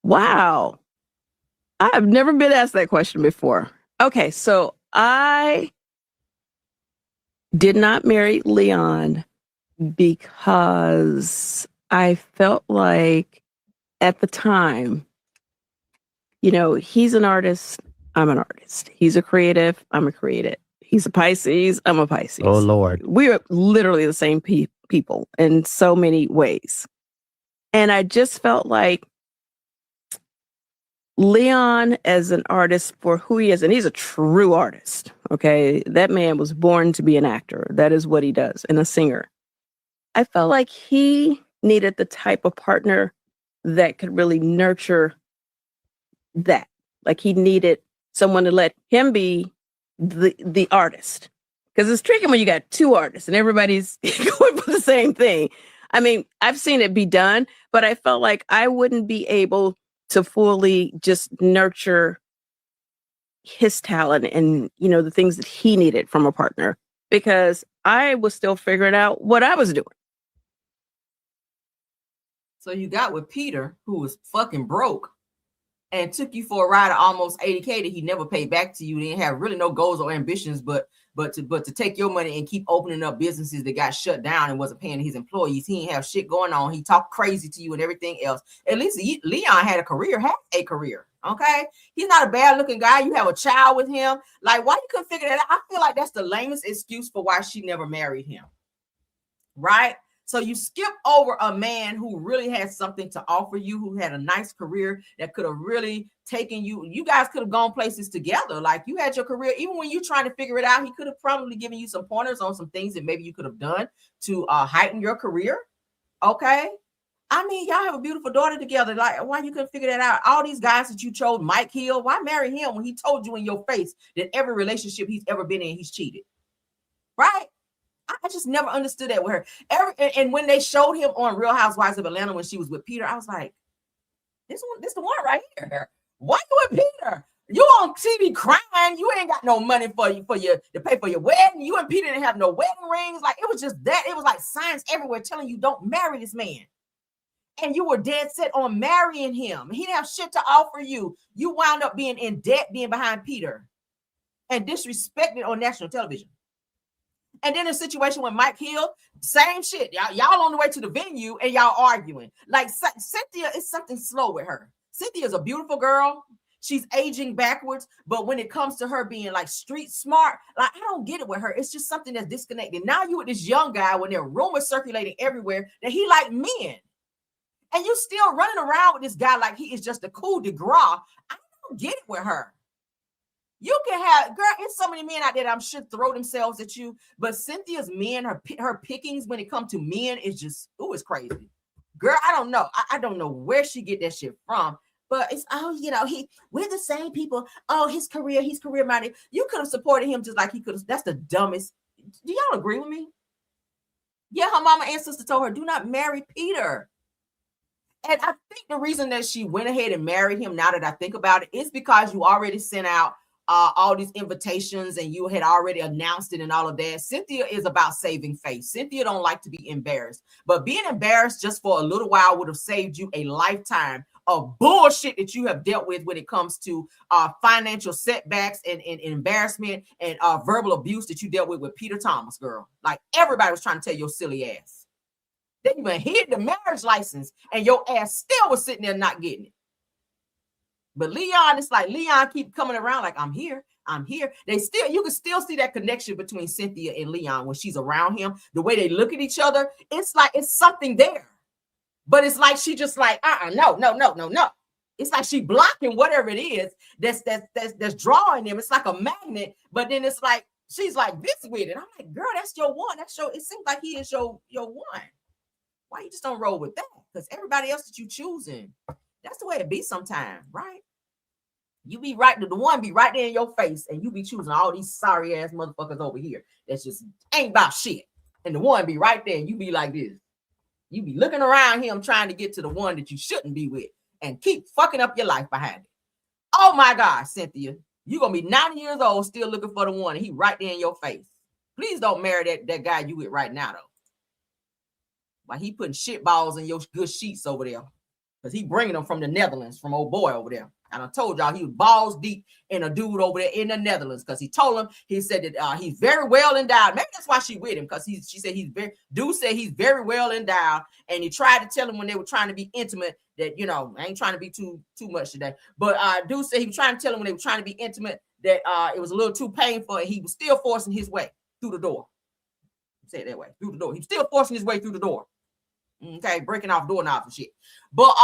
Wow. I have never been asked that question before. Okay, so I did not marry Leon because I felt like at the time, you know, he's an artist, I'm an artist. He's a creative, I'm a creative. He's a Pisces, I'm a Pisces. Oh, Lord. We're literally the same people in so many ways. And I just felt like Leon as an artist for who he is, and he's a true artist, okay? That man was born to be an actor. That is what he does, and a singer. I felt like he needed the type of partner that could really nurture that. Like he needed someone to let him be the artist. Because it's tricky when you got two artists and everybody's going for the same thing. I mean, I've seen it be done, but I felt like I wouldn't be able to fully just nurture his talent and, you know, the things that he needed from a partner, because I was still figuring out what I was doing. So you got with Peter, who was fucking broke and took you for a ride of almost 80K that he never paid back to you. He didn't have really no goals or ambitions, but to take your money and keep opening up businesses that got shut down and wasn't paying his employees. He didn't have shit going on. He talked crazy to you and everything else. At least Leon had a career, okay? He's not a bad looking guy. You have a child with him. Like, why you couldn't figure that out? I feel like that's the lamest excuse for why she never married him, right? So you skip over a man who really had something to offer you, who had a nice career that could have really taken you. You guys could have gone places together. Like, you had your career. Even when you're trying to figure it out, he could have probably given you some pointers on some things that maybe you could have done to heighten your career. Okay. I mean, y'all have a beautiful daughter together. Like, why you couldn't figure that out? All these guys that you chose, Mike Hill, why marry him when he told you in your face that every relationship he's ever been in, he's cheated? Right? I just never understood that with her. And when they showed him on Real Housewives of Atlanta when she was with Peter, I was like, this the one right here. Why you with Peter? You on TV crying. You ain't got no money for you to pay for your wedding. You and Peter didn't have no wedding rings. Like, it was just that. It was like signs everywhere telling you don't marry this man. And you were dead set on marrying him. He didn't have shit to offer you. You wound up being in debt, being behind Peter, and disrespected on national television. And then a situation with Mike Hill, same shit. Y'all on the way to the venue and y'all arguing. Like, Cynthia is something slow with her. Cynthia is a beautiful girl. She's aging backwards. But when it comes to her being like street smart, like, I don't get it with her. It's just something that's disconnected. Now you with this young guy when there are rumors circulating everywhere that he like men. And you still running around with this guy like he is just a coup de grace. I don't get it with her. You can have, girl, it's so many men out there that I'm sure throw themselves at you. But Cynthia's men, her pickings when it comes to men is just, it's crazy. Girl, I don't know. I don't know where she get that shit from. But it's, we're the same people. Oh, he's career minded. You could have supported him just like he could have. That's the dumbest. Do y'all agree with me? Yeah, her mama and sister told her, do not marry Peter. And I think the reason that she went ahead and married him, now that I think about it, is because you already sent out all these invitations and you had already announced it and all of that. Cynthia is about saving face. Cynthia don't like to be embarrassed, but being embarrassed just for a little while would have saved you a lifetime of bullshit that you have dealt with when it comes to financial setbacks and embarrassment and verbal abuse that you dealt with Peter Thomas, girl. Like, everybody was trying to tell your silly ass. They even hid the marriage license and your ass still was sitting there not getting it. But Leon, it's like Leon keep coming around like, I'm here. You can still see that connection between Cynthia and Leon when she's around him. The way they look at each other, it's like it's something there. But it's like she just like, no. It's like she blocking whatever it is that's drawing him. It's like a magnet, but then it's like she's like this with it. I'm like, girl, that's your one. That's your. It seems like he is your one. Why you just don't roll with that? Because everybody else that you choosing, that's the way it be sometimes, right? You be right, the one be right there in your face, and you be choosing all these sorry ass motherfuckers over here that's just ain't about shit. And the one be right there, and you be like this. You be looking around him trying to get to the one that you shouldn't be with and keep fucking up your life behind it. Oh my God, Cynthia, you gonna be 90 years old still looking for the one, and he right there in your face. Please don't marry that guy you with right now, though. Why he putting shit balls in your good sheets over there. Because he bringing them from the Netherlands, from old boy over there. And I told y'all he was balls deep in a dude over there in the Netherlands. Because he told him, he said that he's very well endowed. Maybe that's why she with him. Because she said dude said he's very well endowed. And he tried to tell him when they were trying to be intimate that, you know, I ain't trying to be too much today. But dude said he was trying to tell him when they were trying to be intimate that it was a little too painful. And he was still forcing his way through the door. Say it that way, through the door. He's still forcing his way through the door. Okay, breaking off doorknobs and shit. But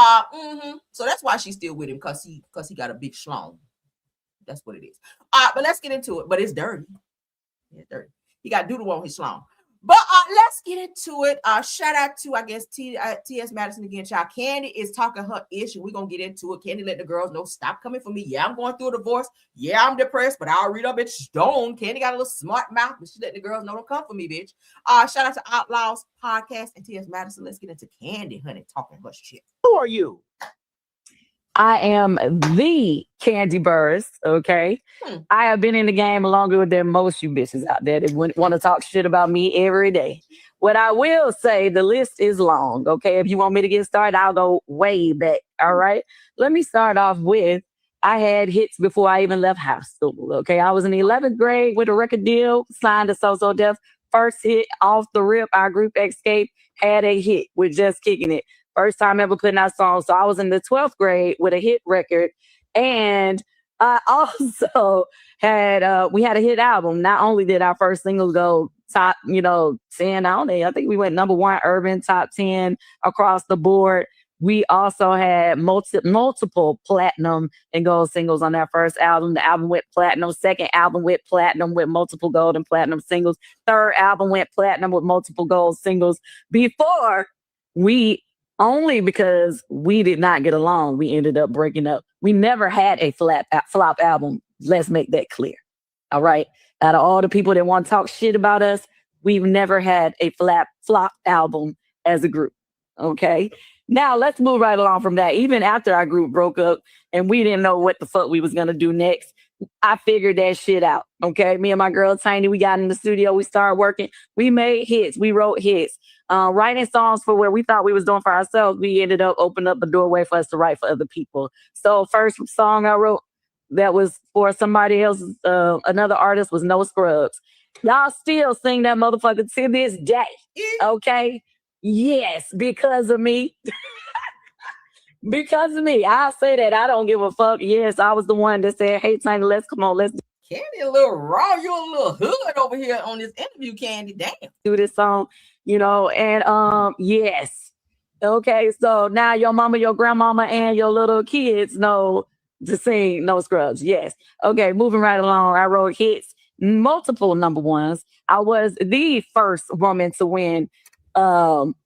so that's why she's still with him, because he got a big schlong. That's what it is. But let's get into it. But it's dirty. Yeah, dirty. He got doodle on his schlong. But let's get into it. Shout out to, I guess, T.S. Madison again, child. Candy is talking her ish, and we're gonna get into it. Candy let the girls know, stop coming for me. Yeah, I'm going through a divorce. Yeah, I'm depressed, but I'll read up bitch stone. Candy got a little smart mouth, but she let the girls know, don't come for me, bitch. Shout out to Outlaws Podcast and T.S. Madison. Let's get into Candy, honey, talking her shit. Who are you? I am the Candy Burst, okay? I have been in the game longer than most you bitches out there that want to talk shit about me every day. What I will say, the list is long, okay? If you want me to get started, I'll go way back, all right? Let me start off with, I had hits before I even left high school, okay? I was in the 11th grade with a record deal, signed to So Def. First hit off the rip, our group Escape had a hit with Just Kicking It. First time ever putting out songs. So I was in the 12th grade with a hit record. And I also had, we had a hit album. Not only did our first single go top, 10 on there, I think we went number 1 urban, top 10 across the board. We also had multiple platinum and gold singles on that first album. The album went platinum. Second album went platinum with multiple gold and platinum singles. Third album went platinum with multiple gold singles. Before only because we did not get along, we ended up breaking up. We never had a flop album. Let's make that clear. All right. Out of all the people that want to talk shit about us, we've never had a flop album as a group. Okay. Now let's move right along from that. Even after our group broke up and we didn't know what the fuck we was going to do next, I figured that shit out. Okay. Me and my girl Tiny, we got in the studio. We started working. We made hits. We wrote hits. Writing songs for what we thought we was doing for ourselves, we ended up opening up a doorway for us to write for other people. So first song I wrote that was for somebody else, another artist, was No Scrubs. Y'all still sing that motherfucker to this day. Okay? Yes, because of me. Because of me. I say that. I don't give a fuck. Yes, I was the one that said, hey, Tiny, let's Candy a little raw. You a little hood over here on this interview, Candy. Damn. do this song, and yes. Okay, so now your mama, your grandmama, and your little kids know to sing No Scrubs. Yes. Okay, moving right along. I wrote hits, multiple number ones. I was the first woman to win ASCAP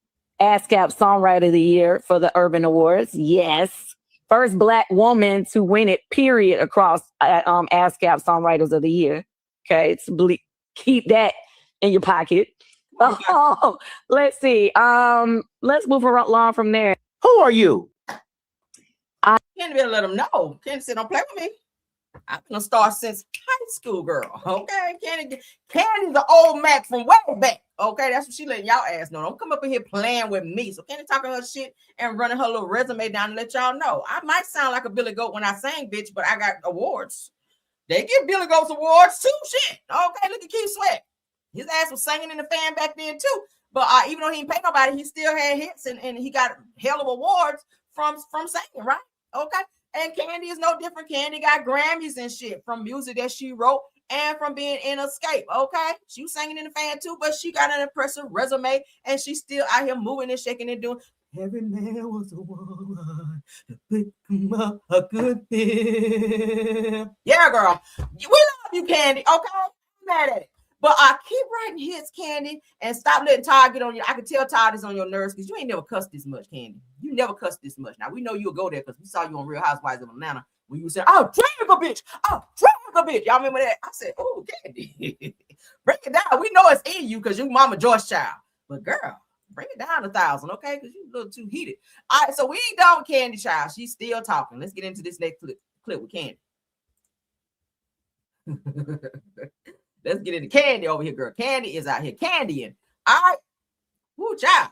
Songwriter of the Year for the Urban Awards. Yes. First Black woman to win it, period, across ASCAP Songwriters of the Year. Okay, so keep that in your pocket. Oh, let's see. Let's move along from there. Who are you? Candy better let them know. Candy said, don't play with me. I've been a star since high school, girl. Okay, Candy's the old Mac from way back. Okay, that's what she letting y'all ass know. Don't come up in here playing with me. So Candy talking her shit and running her little resume down to let y'all know. I might sound like a Billy Goat when I sing, bitch, but I got awards. They give Billy Goats awards too. Shit. Okay, look at Keith Sweat. His ass was singing in the fan back then too. But even though he didn't pay nobody, he still had hits and he got hell of awards from singing, right? Okay. And Candy is no different. Candy got Grammys and shit from music that she wrote and from being in Escape. Okay. She was singing in the fan too, but she got an impressive resume and she's still out here moving and shaking and doing. Every man was a woman to pick him up a good bit. Yeah, girl. We love you, Candy. Okay? I'm mad at it. But I keep writing hits, Candy, and stop letting Todd get on you. I can tell Todd is on your nerves because you ain't never cussed this much, Candy. You never cussed this much. Now, we know you'll go there because we saw you on Real Housewives of Atlanta when you said, oh, drag a bitch. Oh, drag a bitch. Y'all remember that? I said, oh, Candy. Break it down. We know it's in you because you Mama Joyce child. But, girl, bring it down 1,000, okay? Because you're a little too heated. All right, so we ain't done with Candy child. She's still talking. Let's get into this next clip with Candy. Let's get into Candy over here, girl. Candy is out here candying. All right. Woo, child.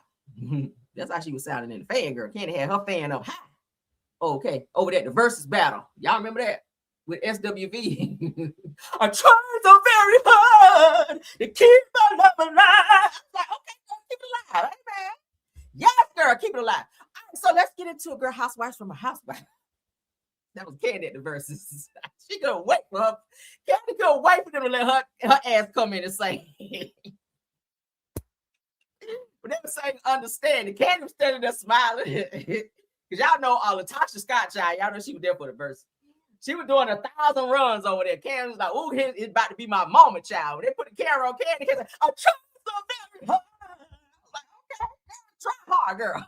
That's how she was sounding in the fan, girl. Candy had her fan up high. Okay. Over there, the versus battle. Y'all remember that? With SWV. I tried so very hard to keep my love alive. I was like, okay, girl, keep it alive. Amen. Yes, girl, keep it alive. All right, so let's get into a girl housewives from a housewife. That was Candy at the verses. She couldn't wait for her. Candy couldn't wait for them to let her ass come in and sing. But they were saying understanding. Candy was standing there smiling. Because y'all know Latasha Scott, child. Y'all know she was there for the verse. She was doing 1,000 runs over there. Candy was like, oh, it's about to be my moment, child. When they put the camera on Candy, Candy said, I'm trying so very hard. I was like, okay, try hard, girl.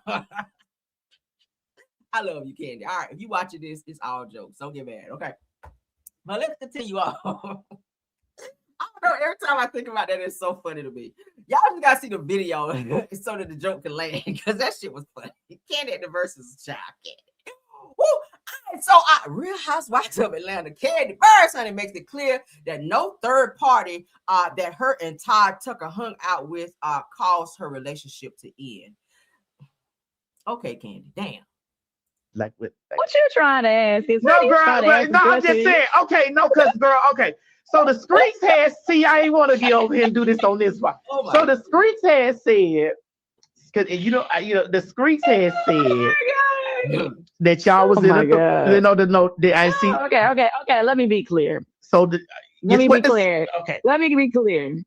I love you, Candy. All right, if you watching this, it's all jokes. Don't get mad, okay? But let's continue on. I don't know. Every time I think about that, it's so funny to me. Y'all just gotta see the video so that the joke can land because that shit was funny. Candy at the versus child. Candy. Woo! All right, so Real Housewives of Atlanta. Candy Burris, honey, makes it clear that no third party that her and Todd Tucker hung out with caused her relationship to end. Okay, Candy. Damn. What you trying to ask? No, girl, I'm just saying. Okay, no, because girl, okay. So the streets has I ain't want to get over here and do this on this one. Oh so the streets has said, because the streets has said that y'all was in I see. Okay. Let me be clear. So let me be clear.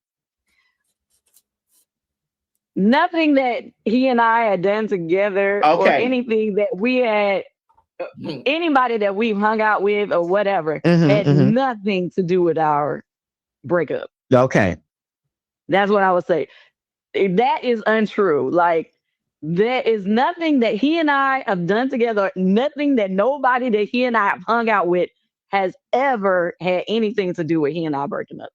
Nothing that he and I had done together or anything that we had, anybody that we've hung out with or whatever, had nothing to do with our breakup. Okay. That's what I would say. That is untrue. Like, there is nothing that he and I have done together, nothing that nobody that he and I have hung out with has ever had anything to do with he and I breaking up.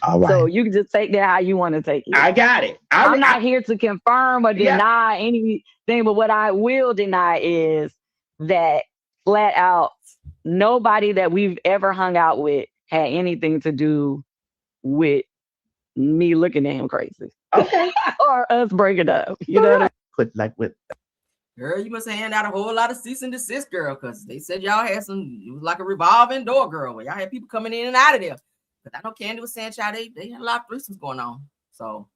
All right. So you can just take that how you want to take it. I got it. I'm not here to confirm or deny anything, but what I will deny is that flat out nobody that we've ever hung out with had anything to do with me looking at him crazy. Okay. Or us breaking up. You know what I mean? Put like with. Girl, you must have handed out a whole lot of cease and desist, girl, because they said y'all had it was like a revolving door, girl, where y'all had people coming in and out of there. But I know Candy was saying, child, they had a lot of threesomes going on. So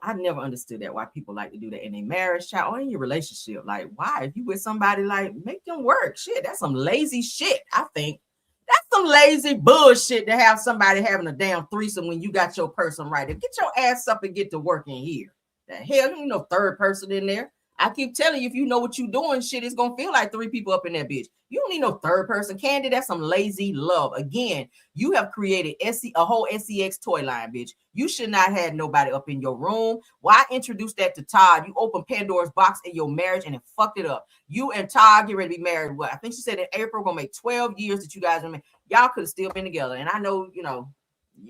I never understood that, why people like to do that in a marriage, child, or in your relationship. Like, why? If you with somebody, like, make them work. Shit, that's some lazy shit, I think. That's some lazy bullshit to have somebody having a damn threesome when you got your person right. Get your ass up and get to work in here. The hell, you ain't no third person in there. I keep telling you, if you know what you're doing, shit, it's going to feel like 3 people up in that bitch. You don't need no third person. Candy, that's some lazy love. Again, you have created a whole SEX toy line, bitch. You should not have nobody up in your room. Why introduce that to Todd? You opened Pandora's box in your marriage and it fucked it up. You and Todd get ready to be married. What? I think she said in April, going to make 12 years that you guys are married. Y'all could have still been together. And I know,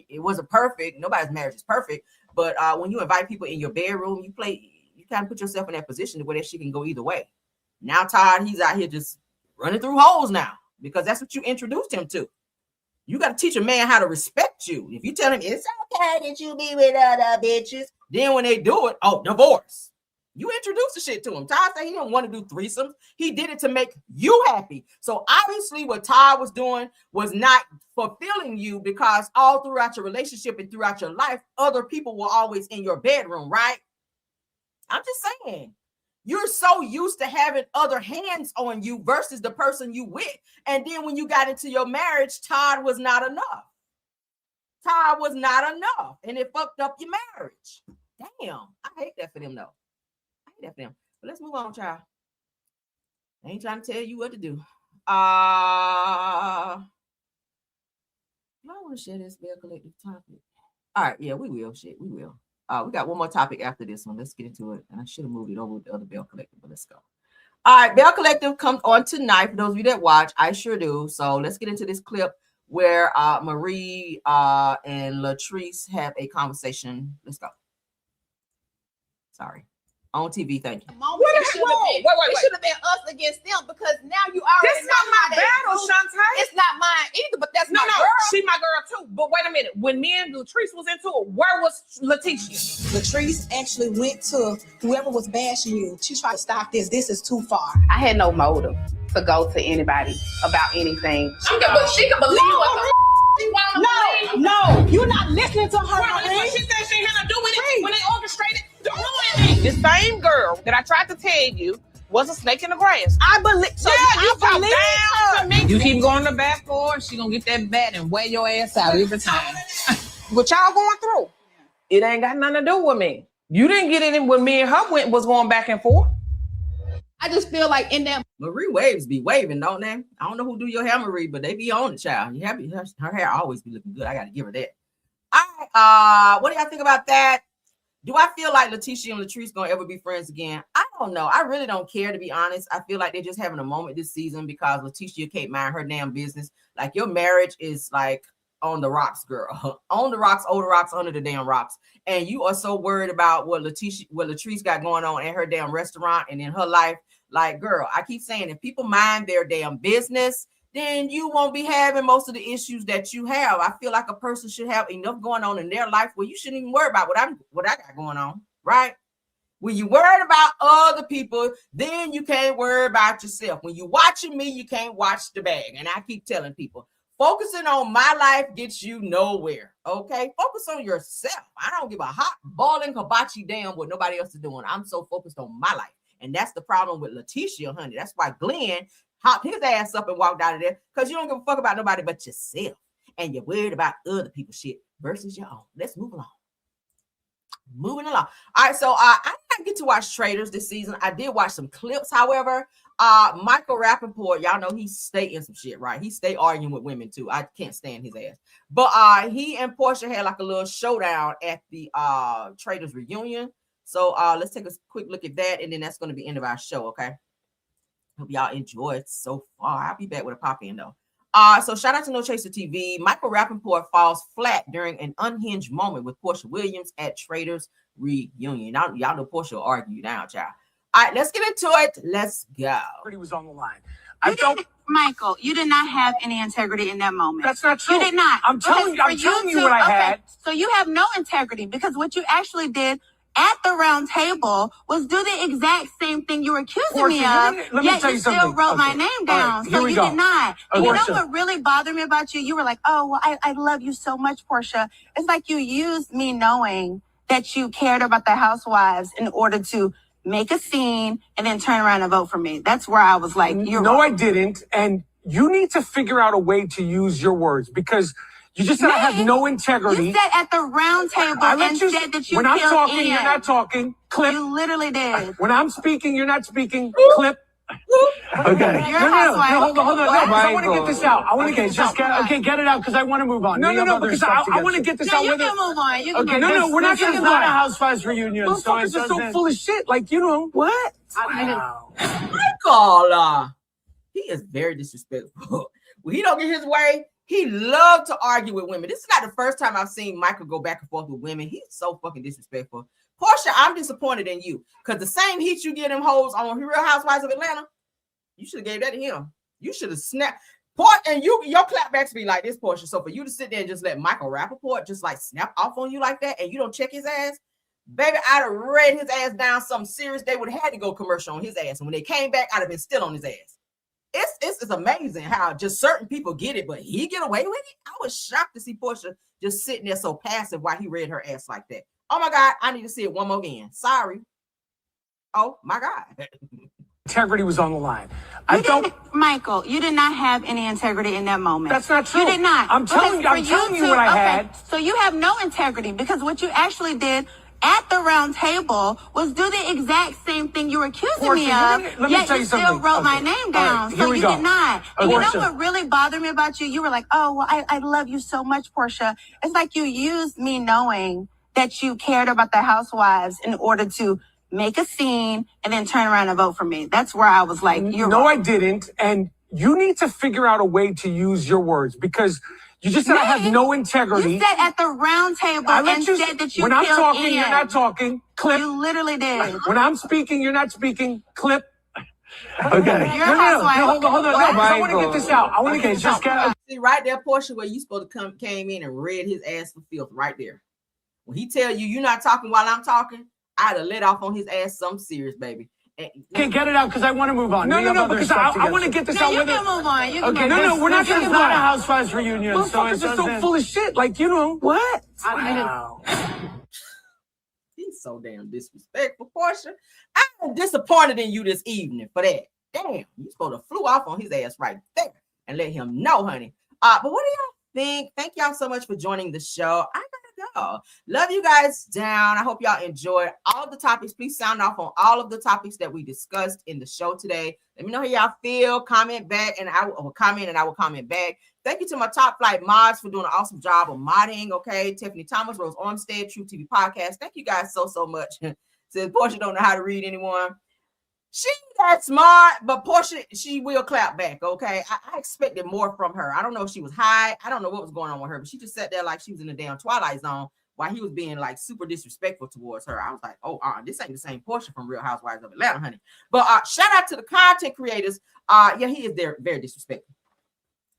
it wasn't perfect. Nobody's marriage is perfect. But when you invite people in your bedroom, you kind of put yourself in that position where that shit can go either way. Now Todd, he's out here just running through holes now because that's what you introduced him to. You got to teach a man how to respect you. If you tell him it's okay that you be with other bitches, then when they do it, divorce. You introduced the shit to him. Todd said he didn't want to do threesomes. He did it to make you happy. So obviously what Todd was doing was not fulfilling you because all throughout your relationship and throughout your life, other people were always in your bedroom, right? I'm just saying, you're so used to having other hands on you versus the person you with. And then when you got into your marriage, Todd was not enough. Todd was not enough. And it fucked up your marriage. Damn. I hate that for them, though. I hate that for them. But let's move on, child. I ain't trying to tell you what to do. I want to share this Bell Collective topic. All right, yeah, we will. Shit, we will. We got one more topic after this one. Let's get into it. And I should have moved it over with the other Bell Collective, but let's go. All right, Bell Collective comes on tonight. For those of you that watch, I sure do. So let's get into this clip where Marie and Latrice have a conversation. Let's go. Sorry. On TV, thank you. It should have been us against them because now you already This not my battle, Shantae. It's not mine either, but that's my girl. She my girl too. But wait a minute. When me and Latrice was into it, where was Letitia? Latrice actually went to whoever was bashing you. She tried to stop this. This is too far. I had no motive to go to anybody about anything. She can believe what the she wanted to believe. No, you're not listening to her. She said she had to do with it when they orchestrated doing it. The same girl that I tried to tell you was a snake in the grass. I believe. So yeah, you I believe down her. to me. You keep going to the back door, she gonna get that bat and wear your ass out every time. What y'all going through? It ain't got nothing to do with me. You didn't get it in when me and her was going back and forth. I just feel like in that Marie waves be waving, don't they? I don't know who do your hair, Marie, but they be on the child. You happy? Her hair always be looking good. I got to give her that. What do y'all think about that? Do I feel like Letitia and Latrice gonna ever be friends again? I don't know. I really don't care, to be honest. I feel like they're just having a moment this season because Letitia can't mind her damn business. Like your marriage is like on the rocks, girl. On the rocks, over the rocks, under the damn rocks. And you are so worried about what Latrice got going on in her damn restaurant and in her life. Like, girl, I keep saying if people mind their damn business, then you won't be having most of the issues that you have. I feel like a person should have enough going on in their life where you shouldn't even worry about what I got going on, right? When you worried about other people, then you can't worry about yourself. When you're watching me, you can't watch the bag. And I keep telling people, focusing on my life gets you nowhere, okay? Focus on yourself. I don't give a hot boiling hibachi damn what nobody else is doing. I'm so focused on my life. And that's the problem with Letitia, honey. That's why Glenn hopped his ass up and walked out of there, because you don't give a fuck about nobody but yourself. And you're worried about other people's shit versus your own. Let's move along. Moving along. All right, so I didn't get to watch Traitors this season. I did watch some clips, however. Michael Rappaport, y'all know he stay in some shit, right? He stay arguing with women too. I can't stand his ass. But he and Portia had like a little showdown at the Traitors reunion. So let's take a quick look at that, and then that's going to be the end of our show, okay? Hope y'all enjoyed so far. I'll be back with a pop-in, though. So shout out to No Chaser TV. Michael Rappaport falls flat during an unhinged moment with Portia Williams at Traitors reunion. Y'all know Portia will argue now, child. All right, let's get into it. Let's go. He was on the line. Michael, you did not have any integrity in that moment. That's not true. You did not. I'm telling you what I had. So you have no integrity because what you actually did at the round table was do the exact same thing you were accusing me of, yet you still wrote my name down. So you did not. And you know what really bothered me about you? You were like, oh, well, I love you so much, Portia. It's like you used me knowing that you cared about the housewives in order to make a scene and then turn around and vote for me. That's where I was like, you're No, wrong. I didn't. And you need to figure out a way to use your words because you just said I have no integrity. You said at the round table and said that you when I'm killed talking, Ian. you're not talking. Clip. You literally did. When I'm speaking, you're not speaking. Clip. Okay. You're No, housewife. hold on. No, 'cause I want to get this out. I want to Okay, get this out. Okay, get it out because I want to move on. No, because I want to get this No, out. you with can it. move on. You can Okay, move on. no, we're not You going to can not a move on. housewives reunion. Motherfuckers are so full of shit. Like, you know. What? Michael, he is very disrespectful. When he don't get his way, he loved to argue with women. This is not the first time I've seen Michael go back and forth with women. He's so fucking disrespectful. Portia, I'm disappointed in you because the same heat you get them hoes on Real Housewives of Atlanta, you should have gave that to him. You should have snapped. And your clapbacks be like this, Portia. So for you to sit there and just let Michael Rappaport just like snap off on you like that and you don't check his ass, baby, I'd have read his ass down something serious. They would have had to go commercial on his ass. And when they came back, I'd have been still on his ass. It's amazing how just certain people get it, but he get away with it. I was shocked to see Portia just sitting there so passive while he read her ass like that. Oh my God, I need to see it one more again. Sorry. Oh my God. Integrity was on the line. Michael, you did not have any integrity in that moment. That's not true. You did not. I'm telling you what I had. So you have no integrity because what you actually did at the round table was do the exact same thing you were accusing Portia, me of, let me yet tell you you still something. wrote my Okay. name All down. right, So here we you go. did not. And you know Portia. what really bothered me about you? You were like, oh, well, I love you so much, Portia. It's like you used me knowing that you cared about the housewives in order to make a scene and then turn around and vote for me. That's where I was like, you're No, wrong. I didn't. And you need to figure out a way to use your words because you just said I have no integrity. You sat at the round table I let and you said that you when I'm killed talking, Ian. you're not talking. Clip. You literally did. When I'm speaking, you're not speaking. Clip. Okay. You're a No, housewife. hold on. No, 'cause I want to get this out. I want to Okay, get this out. See right there, Portia, where you supposed to came in and read his ass for filth right there. When he tell you you're not talking while I'm talking, I'd have let off on his ass something serious, baby. Okay, get it out because I want to move on. No, because I want to get this out with You can move on. You can Okay, move on. no, we're not You going to can not a move on. Housewives reunion. So it's just so full of shit. Like, you know. What? Wow. He's so damn disrespectful, Portia. I'm disappointed in you this evening for that. Damn, you supposed to flew off on his ass right there and let him know, honey. But what do y'all think? Thank y'all so much for joining the show. I gotta go. Love you guys down. I hope y'all enjoyed all of the topics. Please sound off on all of the topics that we discussed in the show today. Let me know how y'all feel. Comment back, and I will comment back. Thank you to my top flight mods for doing an awesome job of modding. Okay, Tiffany Thomas, Rose Armstead, True TV Podcast. Thank you guys so much. Says Portia don't know how to read anyone. She that smart, but Portia, she will clap back, okay? I expected more from her. I don't know if she was high. I don't know what was going on with her, but she just sat there like she was in the damn Twilight Zone while he was being like super disrespectful towards her. I was like, oh, this ain't the same Portia from Real Housewives of Atlanta, honey. But shout out to the content creators. Yeah, he is there very disrespectful.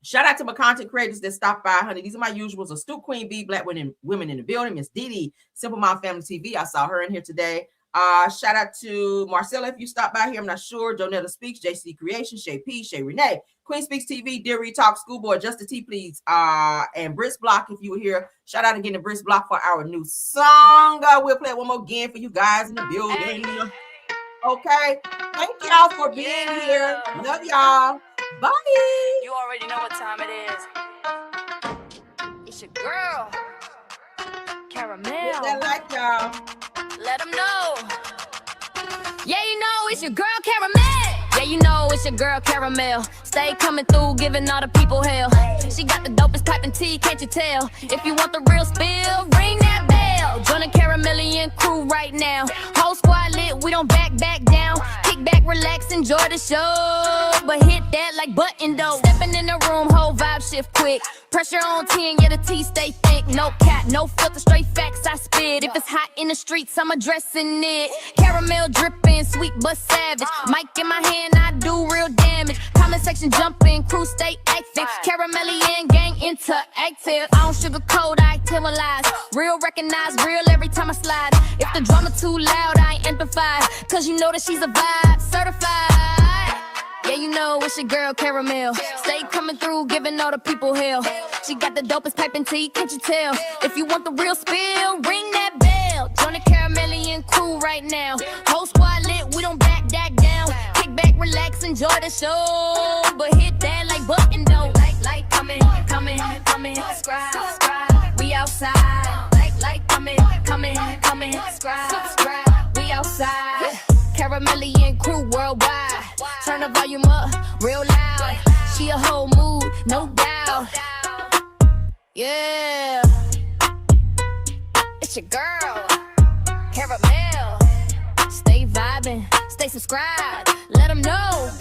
Shout out to my content creators that stopped by, honey. These are my usuals. Astute Queen B, Black women in the building. Miss Didi, Simple Mom Family TV. I saw her in here today. Shout out to Marcella if you stopped by here. I'm not sure. Jonetta Speaks, JC Creation, Shay P, Shay Renee, Queen Speaks TV, Dear Talk, Schoolboy, Just a T, please. And Briss Block if you were here. Shout out again to Briss Block for our new song. We'll play it one more again for you guys in the building. Okay. Thank y'all for being here. Love y'all. Bye. You already know what time it is. It's your girl, Caramel. Hit that like, y'all. Let them know. Yeah, you know it's your girl, Caramel. Yeah, you know it's your girl, Caramel. Stay coming through, giving all the people hell. She got the dopest piping tea, can't you tell? If you want the real spill, ring that bell. Join the Caramelian crew right now. Whole squad lit, we don't back down. Kick back, relax, enjoy the show. But hit that like button though. Stepping in the room, whole vibe shift quick. Pressure on 10, yeah, the tea stay thick. No cap, no filter, straight facts I spit. If it's hot in the streets, I'm addressing it. Caramel dripping, sweet but savage. Mic in my hand, I do real damage. Comment section jumping, crew stay active. Caramelian gang interactive. I don't sugarcoat, I titleize. Real recognize, real every time I slide. If the drama too loud, I ain't amplified. Cause you know that she's a vibe, certified. Yeah, you know it's your girl, Caramel. Stay coming through, giving all the people hell. She got the dopest piping tea, can't you tell? If you want the real spill, ring that bell. Join the Caramelian crew right now. Whole squad lit, we don't back down. Kick back, relax, enjoy the show. But hit that like button though. Like, coming, subscribe. We outside. Like, coming, subscribe. We outside. Caramelian crew worldwide. Turn the volume up real loud. She a whole mood, no doubt. Yeah. It's your girl, Caramel. Stay vibing, stay subscribed. Let them know.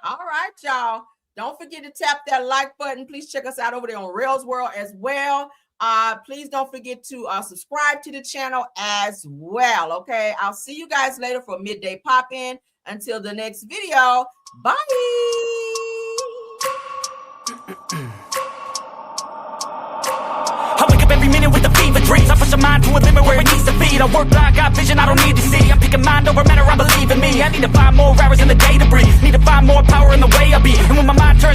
All right, y'all. Don't forget to tap that like button. Please check us out over there on Rails World as well. Please don't forget to subscribe to the channel as well. Okay, I'll see you guys later for Midday Pop-In. Until the next video, bye. I wake up every minute with the fever dreams. I push my mind to a limit where it needs to feed. I work blind, got vision I don't need to see. I'm picking mind over matter, I believe in me. I need to find more hours in the day to breathe. Need to find more power in the way I be. And when my mind turns